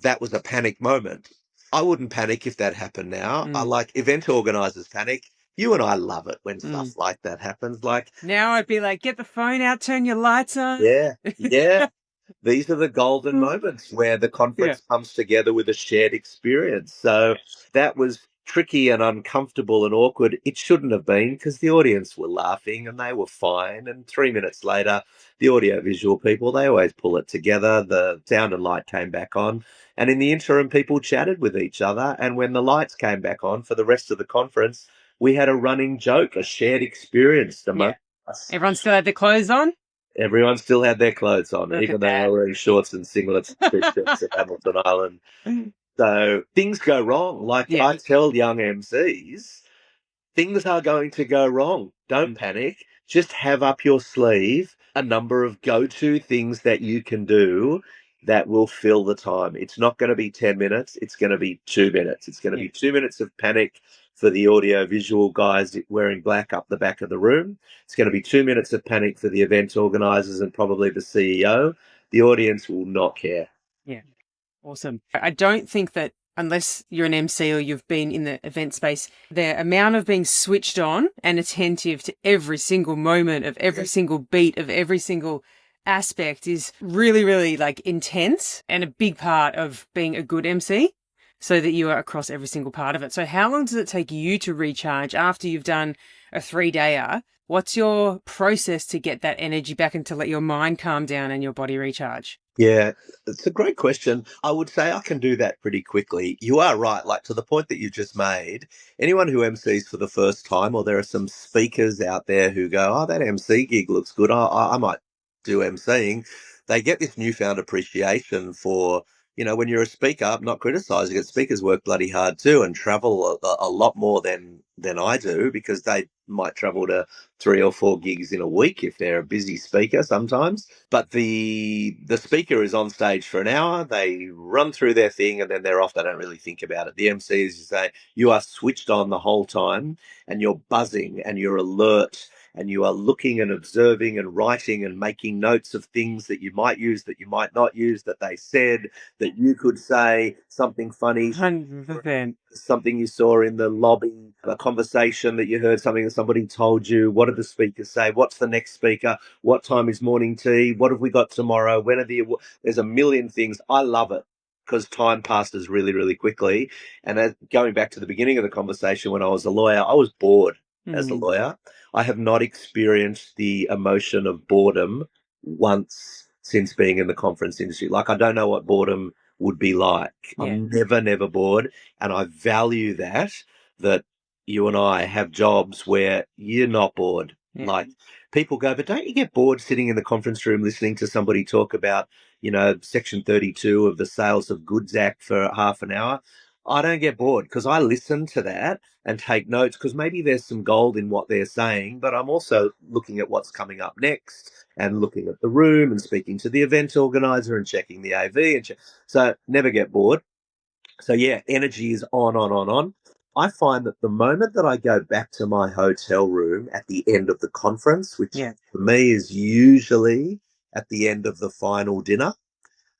That was a panic moment. I wouldn't panic if that happened now. I Mm. like event organizers panic. You and I love it when Mm. stuff like that happens. Like, Now I'd be like, get the phone out, turn your lights on. yeah, yeah. These are the golden moments where the Yeah. conference comes together with a shared experience. So that was tricky and uncomfortable and awkward. It shouldn't have been, because the audience were laughing and they were fine. And 3 minutes later, the audiovisual people, they always pull it together. The sound and light came back on. And in the interim, people chatted with each other. And when the lights came back on for the rest of the conference, we had a running joke, a shared experience among Yeah. us. Everyone still had their clothes on? Everyone still had their clothes on, Look even at though they that. were wearing shorts and singlets and t-shirts at Hamilton Island. So things go wrong. Like Yeah. I tell young MCs, things are going to go wrong. Don't Mm. panic. Just have up your sleeve. a number of go-to things that you can do that will fill the time. It's not going to be 10 minutes, it's going to be 2 minutes. It's going to Yeah. be 2 minutes of panic for the audio visual guys wearing black up the back of the room. It's going to be 2 minutes of panic for the event organizers and probably the CEO. The audience will not care. Yeah. Awesome. I don't think that unless you're an MC or you've been in the event space, the amount of being switched on and attentive to every single moment of every single beat of every single aspect is really, really like intense and a big part of being a good MC so that you are across every single part of it. So how long does it take you to recharge after you've done a 3-dayer? What's your process to get that energy back and to let your mind calm down and your body recharge? Yeah, it's a great question. I would say I can do that pretty quickly. You are right, like to the point that you just made. Anyone who MCs for the first time, or there are some speakers out there who go, "Oh, that MC gig looks good. I might do MCing." They get this newfound appreciation for, when you're a speaker. I'm not criticizing it. Speakers work bloody hard too and travel a lot more than I do because they might travel to 3 or 4 gigs in a week if they're a busy speaker sometimes. But the speaker is on stage for an hour. They run through their thing and then they're off. They don't really think about it. The MC, as you say, you are switched on the whole time, and you're buzzing and you're alert and you are looking and observing and writing and making notes of things that you might use, that you might not use, that they said, that you could say something funny, 100%. something you saw in the lobby, a conversation that you heard, something that somebody told you. What did the speakers say? What's the next speaker? What time is morning tea? What have we got tomorrow? When are there's a million things. I love it because time passes really, really quickly. And going back to the beginning of the conversation, when I was a lawyer, I was bored as a Mm, lawyer. I have not experienced the emotion of boredom once since being in the conference industry. Like, I don't know what boredom would be like. yeah. I'm never, never bored. And I value that you and I have jobs where you're not bored. Yeah. Like, people go, but don't you get bored sitting in the conference room listening to somebody talk about, Section 32 of the Sales of Goods Act for half an hour? I don't get bored because I listen to that and take notes because maybe there's some gold in what they're saying, but I'm also looking at what's coming up next and looking at the room and speaking to the event organizer and checking the AV so never get bored. So yeah, energy is on. I find that the moment that I go back to my hotel room at the end of the conference, which Yeah. for me is usually at the end of the final dinner,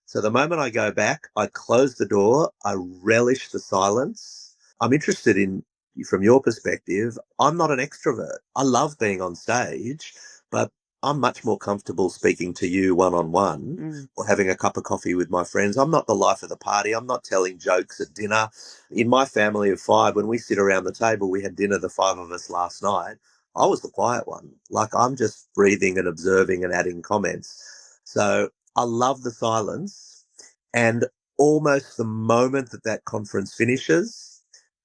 so the moment I go back, I close the door, I relish the silence. I'm interested in, from your perspective, I'm not an extrovert. I love being on stage, but I'm much more comfortable speaking to you one on one Mm, or having a cup of coffee with my friends. I'm not the life of the party. I'm not telling jokes at dinner. In my family of five, when we sit around the table, we had dinner, the five of us last night. I was the quiet one. Like, I'm just breathing and observing and adding comments. So I love the silence. And almost the moment that that conference finishes,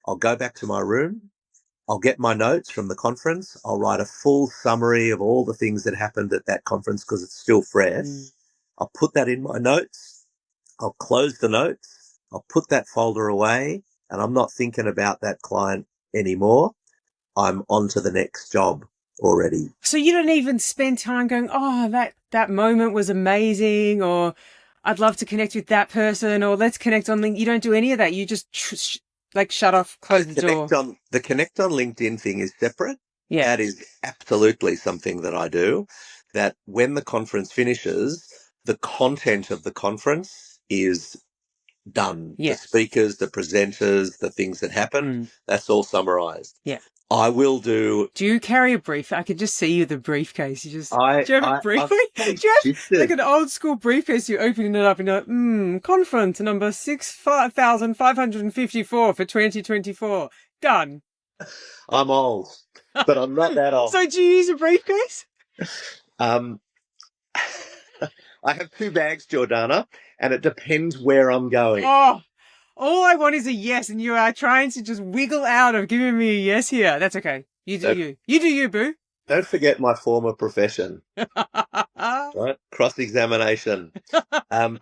I'll go back to my room. I'll get my notes from the conference. I'll write a full summary of all the things that happened at that conference because it's still fresh. mm. I'll put that in my notes. I'll close the notes. I'll put that folder away, and I'm not thinking about that client anymore. I'm on to the next job already. So you don't even spend time going, oh, that moment was amazing, or I'd love to connect with that person, or let's connect on LinkedIn. You don't do any of that. You just like shut off, close the door. The connect on LinkedIn thing is separate. Yeah. That is absolutely something that I do. That when the conference finishes, the content of the conference is done. The Yeah. speakers, the presenters, the things that happened, Mm, that's all summarized. yeah. I will do. Do you carry a brief? I could just see you the briefcase. I Do you have a I brief? I've Do probably you have like shifted. an old school briefcase? You're opening it up and you're like, conference number 6,554 for 2024. Done. I'm old, but I'm not that old. So do you use a briefcase? Um, I have 2 bags, Jordana, and it depends where I'm going. Oh, all I want is a yes, and you are trying to just wiggle out of giving me a yes here. That's okay. You do Don't, you. You do you, boo. don't forget my former profession, right? Cross examination. Um,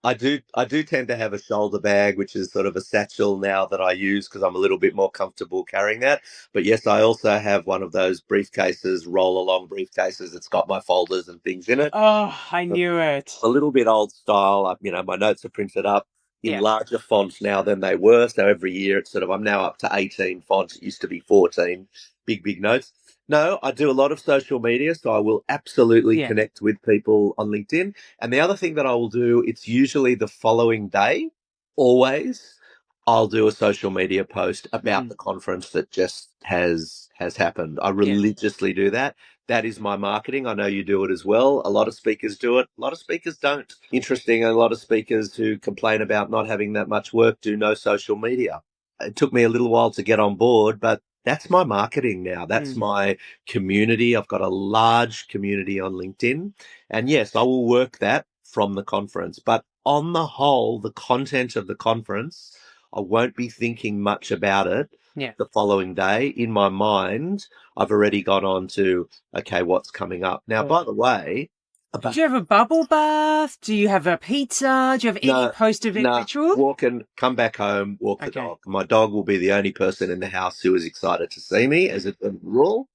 I do tend to have a shoulder bag, which is sort of a satchel now that I use because I'm a little bit more comfortable carrying that. But yes, I also have one of those briefcases, roll along briefcases that's got my folders and things in it. Oh, I knew it. A little bit old style. My notes are printed up in Yeah. larger fonts now than they were. So every year it's sort of, I'm now up to 18 fonts. It used to be 14, big notes. No, I do a lot of social media. So I will absolutely Yeah. connect with people on LinkedIn. And the other thing that I will do, it's usually the following day, always. I'll do a social media post about Mm. the conference that just has happened. I Yeah. religiously do that. That is my marketing. I know you do it as well. A lot of speakers do it. A lot of speakers don't. Interesting. A lot of speakers who complain about not having that much work do no social media. It took me a little while to get on board, but that's my marketing now. That's Mm. my community. I've got a large community on LinkedIn. And yes, I will work that from the conference. But on the whole, the content of the conference, I won't be thinking much about it Yeah. the following day. In my mind, I've already gone on to, okay, what's coming up. Now, by the way, Do about, you have a bubble bath? Do you have a pizza? Do you have any no, post-event no, ritual? come back home, walk the Okay. dog. My dog will be the only person in the house who is excited to see me as a rule.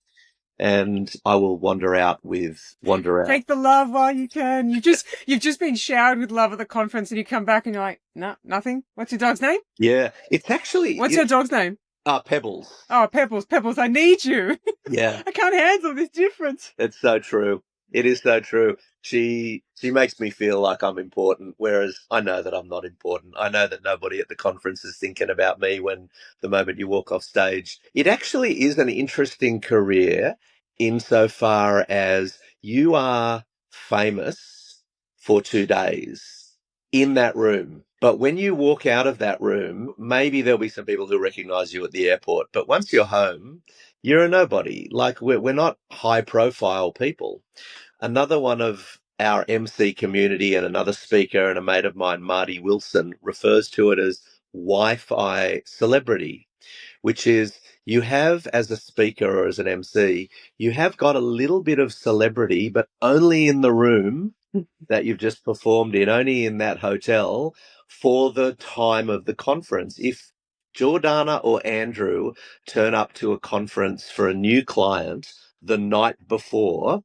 And I will wander out. Take the love while you can. You've just been showered with love at the conference and you come back and you're like, no, nothing. What's your dog's name? Yeah, it's actually, What's your dog's name? Pebbles. Oh, Pebbles, Pebbles, I need you. Yeah. I can't handle this difference. It's so true. It is so true. She makes me feel like I'm important, whereas I know that I'm not important. I know that nobody at the conference is thinking about me when the moment you walk off stage. It actually is an interesting career insofar as you are famous for 2 days in that room. But when you walk out of that room, maybe there'll be some people who recognize you at the airport. But once you're home, you're a nobody. Like we're not high profile people. Another one of our MC community and another speaker and a mate of mine, Marty Wilson, refers to it as Wi-Fi celebrity, which is you have as a speaker or as an MC, you have got a little bit of celebrity, but only in the room that you've just performed in, only in that hotel for the time of the conference. If Jordana or Andrew turn up to a conference for a new client the night before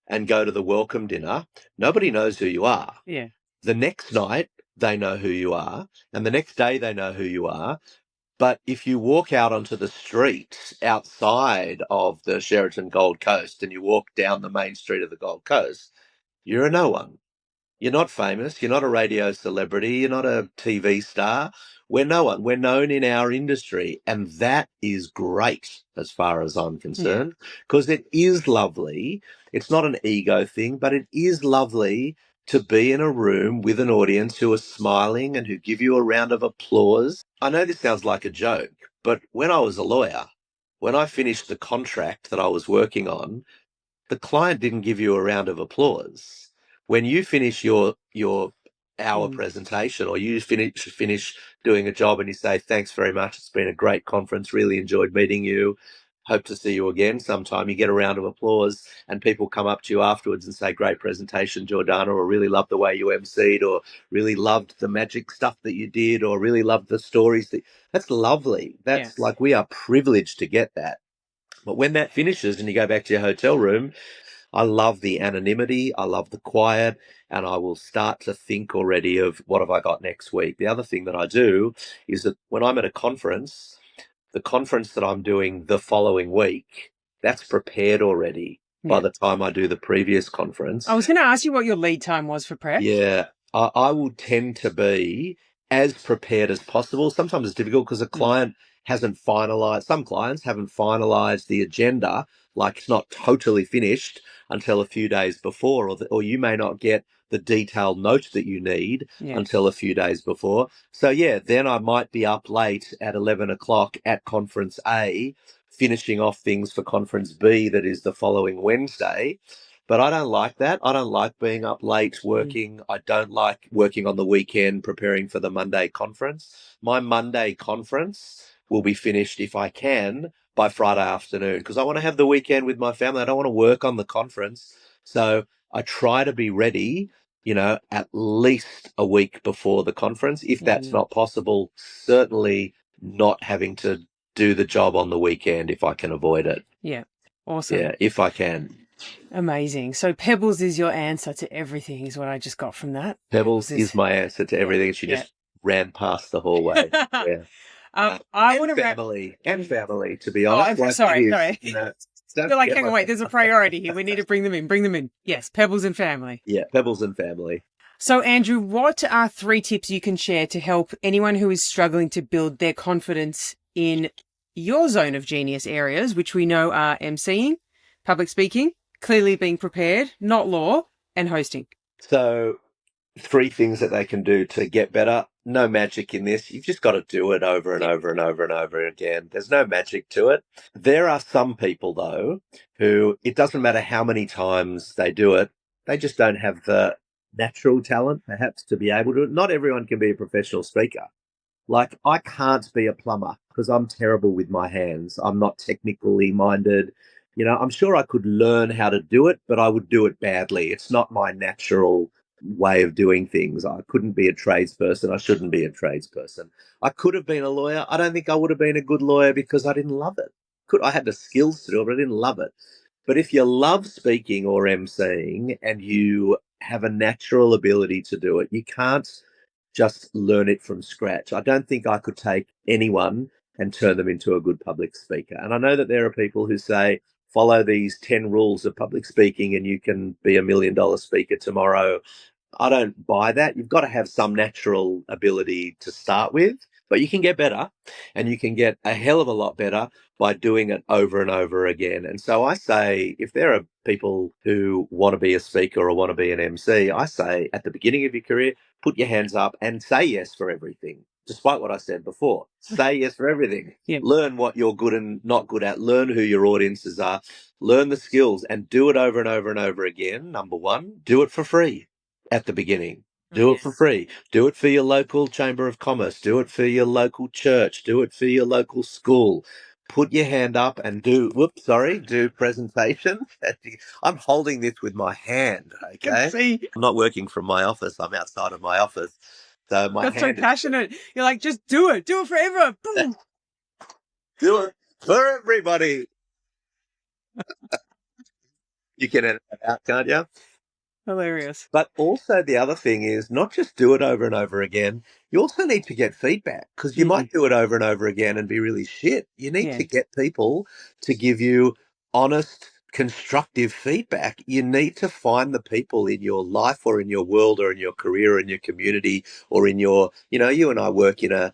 and go to the welcome dinner, nobody knows who you are. Yeah. The next night, they know who you are, and the next day, they know who you are. But if you walk out onto the street outside of the Sheraton Gold Coast and you walk down the main street of the Gold Coast, you're a no one. You're not famous. You're not a radio celebrity. You're not a TV star. We're no one. We're known in our industry. And that is great as far as I'm Yeah. concerned, because it is lovely. It's not an ego thing, but it is lovely to be in a room with an audience who are smiling and who give you a round of applause. I know this sounds like a joke, but when I was a lawyer, when I finished the contract that I was working on, the client didn't give you a round of applause. When you finish your hour Mm. presentation or you finish doing a job and you say, thanks very much, it's been a great conference, really enjoyed meeting you, hope to see you again sometime, you get a round of applause and people come up to you afterwards and say, great presentation, Jordana, or really loved the way you emceed, or really loved the magic stuff that you did, or really loved the stories that's lovely. Yeah. That's like, we are privileged to get that. But when that finishes and you go back to your hotel room, I love the anonymity, I love the quiet, and I will start to think already of what have I got next week. The other thing that I do is that when I'm at a conference, the conference that I'm doing the following week, that's prepared already by Yeah. the time I do the previous I conference. was going to ask you what your lead time was for prep. Yeah, I will tend to be as prepared as possible. Sometimes it's difficult because a Mm. client hasn't finalized, some clients haven't finalized the agenda, like it's not totally finished until a few days before, or you may not get the detailed note that you need Yeah. until a few days before. So, yeah, then I might be up late at 11 o'clock at conference A, finishing off things for conference B that is the following Wednesday. But I don't like that. I don't like being up late Mm. working. I don't like working on the weekend preparing for the Monday conference. My Monday conference will be finished, if I can, by Friday afternoon because I want to have the weekend with my family. I don't want to work on the conference. So I try to be ready at least a week before the conference. If that's Mm, not possible, certainly not having to do the job on the weekend if I can avoid it. yeah. Awesome. Yeah, if I can. Amazing. So Pebbles is your answer to everything, is what I just got from that. Pebbles Pebbles is, is my answer to yeah, everything. She yeah. just ran past the hallway. Yeah. I And want to wrap. family, and family, to be Oh, honest, like it sorry, is, sorry. don't You're like, forget hang my on, wait. family. There's a priority here. We need to bring them in. Bring them in. Yes, Pebbles and family. Yeah, Pebbles and family. So, Andrew, what are 3 tips you can share to help anyone who is struggling to build their confidence in your zone of genius areas, which we know are emceeing, public speaking, clearly being prepared, not law, and hosting? So, 3 things that they can do to get better. No magic in this. You've just got to do it over and Yeah. over and over and over again. There's no magic to it. There are some people, though, who it doesn't matter how many times they do it, they just don't have the natural talent, perhaps, to be able to. Not everyone can be a professional speaker. Like, I can't be a plumber because I'm terrible with my hands. I'm not technically minded. I'm sure I could learn how to do it, but I would do it badly. It's not my natural way of doing things. I couldn't be a tradesperson. I shouldn't be a tradesperson. I could have been a lawyer. I don't think I would have been a good lawyer because I didn't love it. I had the skills to do it, but I didn't love it. But if you love speaking or emceeing and you have a natural ability to do it, you can't just learn it from scratch. I don't think I could take anyone and turn them into a good public speaker. And I know that there are people who say, follow these 10 rules of public speaking and you can be $1 million speaker tomorrow. I don't buy that. You've got to have some natural ability to start with, but you can get better and you can get a hell of a lot better by doing it over and over again. And so I say, if there are people who want to be a speaker or want to be an MC, I say at the beginning of your career, put your hands up and say yes for everything. Despite what I said before, say yes for everything. Yeah. Learn what you're good and not good at. Learn who your audiences are. Learn the skills and do it over and over and over again. Number one, do it for free at the beginning. Oh, Do it for yes. free. Do it for your local chamber of commerce. Do it for your local church. Do it for your local school. Put your hand up and do presentation. I'm holding this with my hand, I can okay? see. I'm not working from my office. I'm outside of my office. So my You're so hand is passionate. You're like, just do it. Do it forever. Boom. do it for everybody. You can edit that out, can't you? Hilarious. But also, the other thing is not just do it over and over again. You also need to get feedback because you Mm, might do it over and over again and be really shit. You need yeah. to get people to give you honest, constructive feedback. You need to find the people in your life or in your world or in your career or in your community or in you and I work in a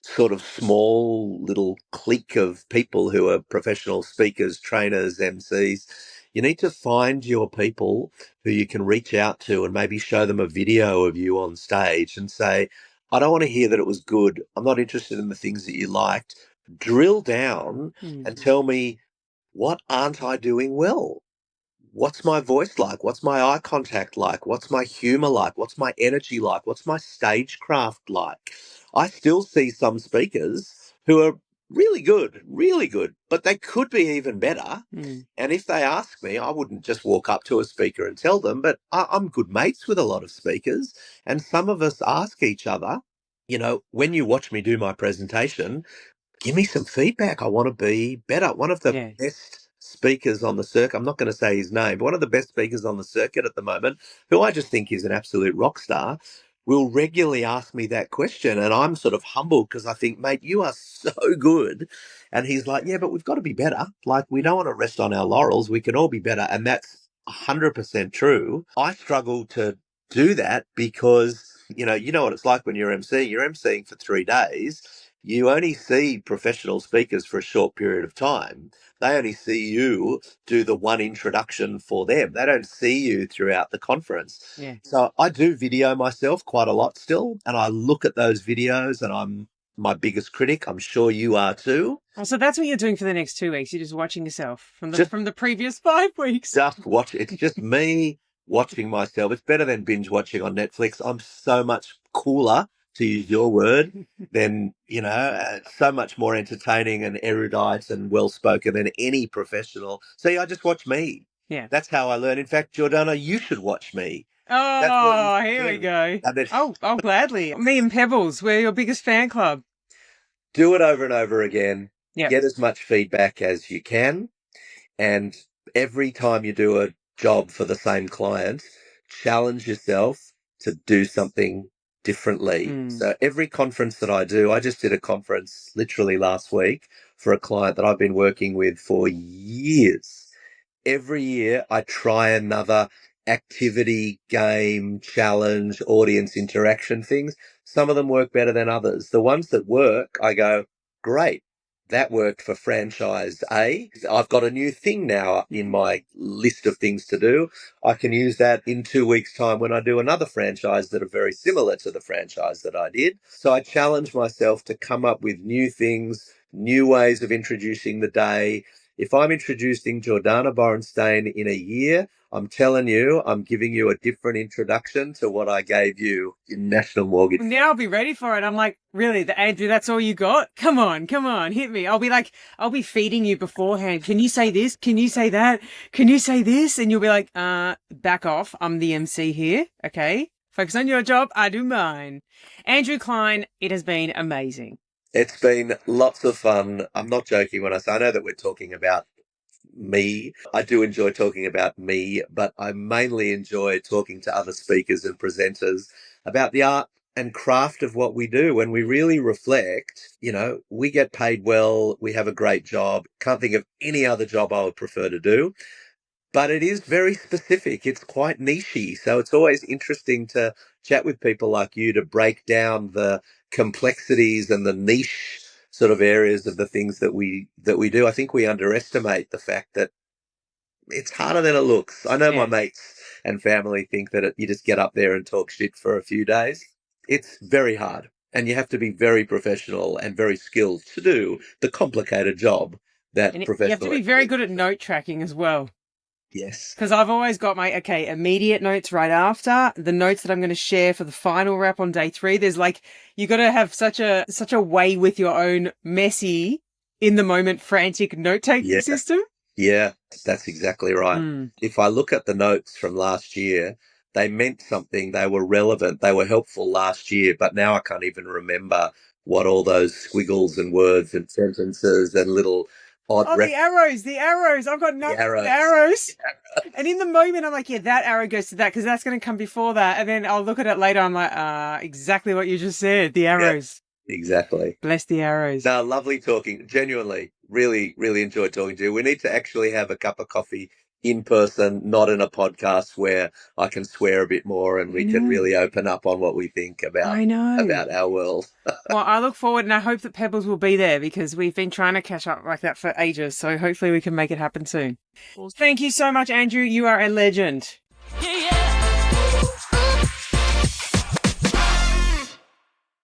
sort of small little clique of people who are professional speakers, trainers, MCs. You need to find your people who you can reach out to and maybe show them a video of you on stage and say, I don't want to hear that it was good. I'm not interested in the things that you liked. Drill down Mm, and tell me, what aren't I doing well? What's my voice like? What's my eye contact like? What's my humor like? What's my energy like? What's my stagecraft like? I still see some speakers who are really good, but they could be even better. mm, And if they ask me, I wouldn't just walk up to a speaker and tell them, but I'm good mates with a lot of speakers. And some of us ask each other, when you watch me do my presentation, give me some feedback. I want to be better. One of the yeah. best speakers on the circuit, I'm not going to say his name, but one of the best speakers on the circuit at the moment, who I just think is an absolute rock star, will regularly ask me that question. And I'm sort of humbled because I think, mate, you are so good. And he's like, yeah, but we've got to be better. Like, we don't want to rest on our laurels. We can all be better. And that's 100% true. I struggle to do that because, you know what it's like when you're emceeing. You're emceeing for 3 days. You only see professional speakers for a short period of time. They only see you do the one introduction for them. They don't see you throughout the conference. Yeah. So I do video myself quite a lot still, and I look at those videos and I'm my biggest critic. I'm sure you are too. Oh, so that's what you're doing for the next 2 weeks. You're just watching yourself from the Just from the previous 5 weeks. just watch. It's just me watching myself. It's better than binge watching on Netflix. I'm so much cooler, to use your word, than, so much more entertaining and erudite and well spoken than any professional. See, I just watch me. Yeah. That's how I learn. In fact, Jordana, you should watch me. That's what you Oh, here we do. go. And then Oh, gladly. Me and Pebbles, we're your biggest fan club. do it over and over again. Yep. Get as much feedback as you can. And every time you do a job for the same client, challenge yourself to do something differently. Mm. So every conference that I do, I just did a conference literally last week for a client that I've been working with for years. Every year I try another activity, game, challenge, audience interaction things. Some of them work better than others. The ones that work, I go, great. That worked for franchise A. I've got a new thing now in my list of things to do. I can use that in 2 weeks' time when I do another franchise that are very similar to the franchise that I did. So I challenge myself to come up with new things, new ways of introducing the day. If I'm introducing Jordana Bornstein in a year, I'm telling you, I'm giving you a different introduction to what I gave you in National Mortgage. Now I'll be ready for it. I'm like, really, Andrew, that's all you got? Come on, hit me. I'll be feeding you beforehand. Can you say this? Can you say that? Can you say this? And you'll be like, back off. I'm the MC here. Okay. Focus on your job. I do mine. Andrew Klein, it has been amazing. It's been lots of fun. I'm not joking when I say I know that we're talking about me. I do enjoy talking about me, but I mainly enjoy talking to other speakers and presenters about the art and craft of what we do. When we really reflect, we get paid well, we have a great job. Can't think of any other job I would prefer to do. But it is very specific. It's quite nichey. So it's always interesting to chat with people like you to break down the complexities and the niche sort of areas of the things that we do. I think we underestimate the fact that it's harder than it looks. I know my Yeah. mates and family think that you just get up there and talk shit for a few days. It's very hard. And you have to be very professional and very skilled to do the complicated job that And you have to professional be very executives good at do. note tracking as well. Yes. Because I've always got my, immediate notes right after the notes that I'm going to share for the final wrap on day 3. There's like, you got to have such a way with your own messy, in the moment, frantic note taking Yeah. system. Yeah, that's exactly right. Mm. If I look at the notes from last year, they meant something, they were relevant, they were helpful last year, but now I can't even remember what all those squiggles and words and sentences and little odd Oh, the arrows. I've got the nothing but arrows. arrows. And in the moment, I'm like, yeah, that arrow goes to that because that's going to come before that. And then I'll look at it later. I'm like, exactly what you just said. The Yeah, arrows. exactly. Bless the arrows. No, lovely talking. Genuinely, really, really enjoyed talking to you. We need to actually have a cup of coffee in person, not in a podcast where I can swear a bit more and I we can know. really open up on what we think about I know. about our world. Well, I look forward and I hope that Pebbles will be there because we've been trying to catch up like that for ages. So hopefully we can make it happen soon. Well, thank you so much, Andrew. You are a legend.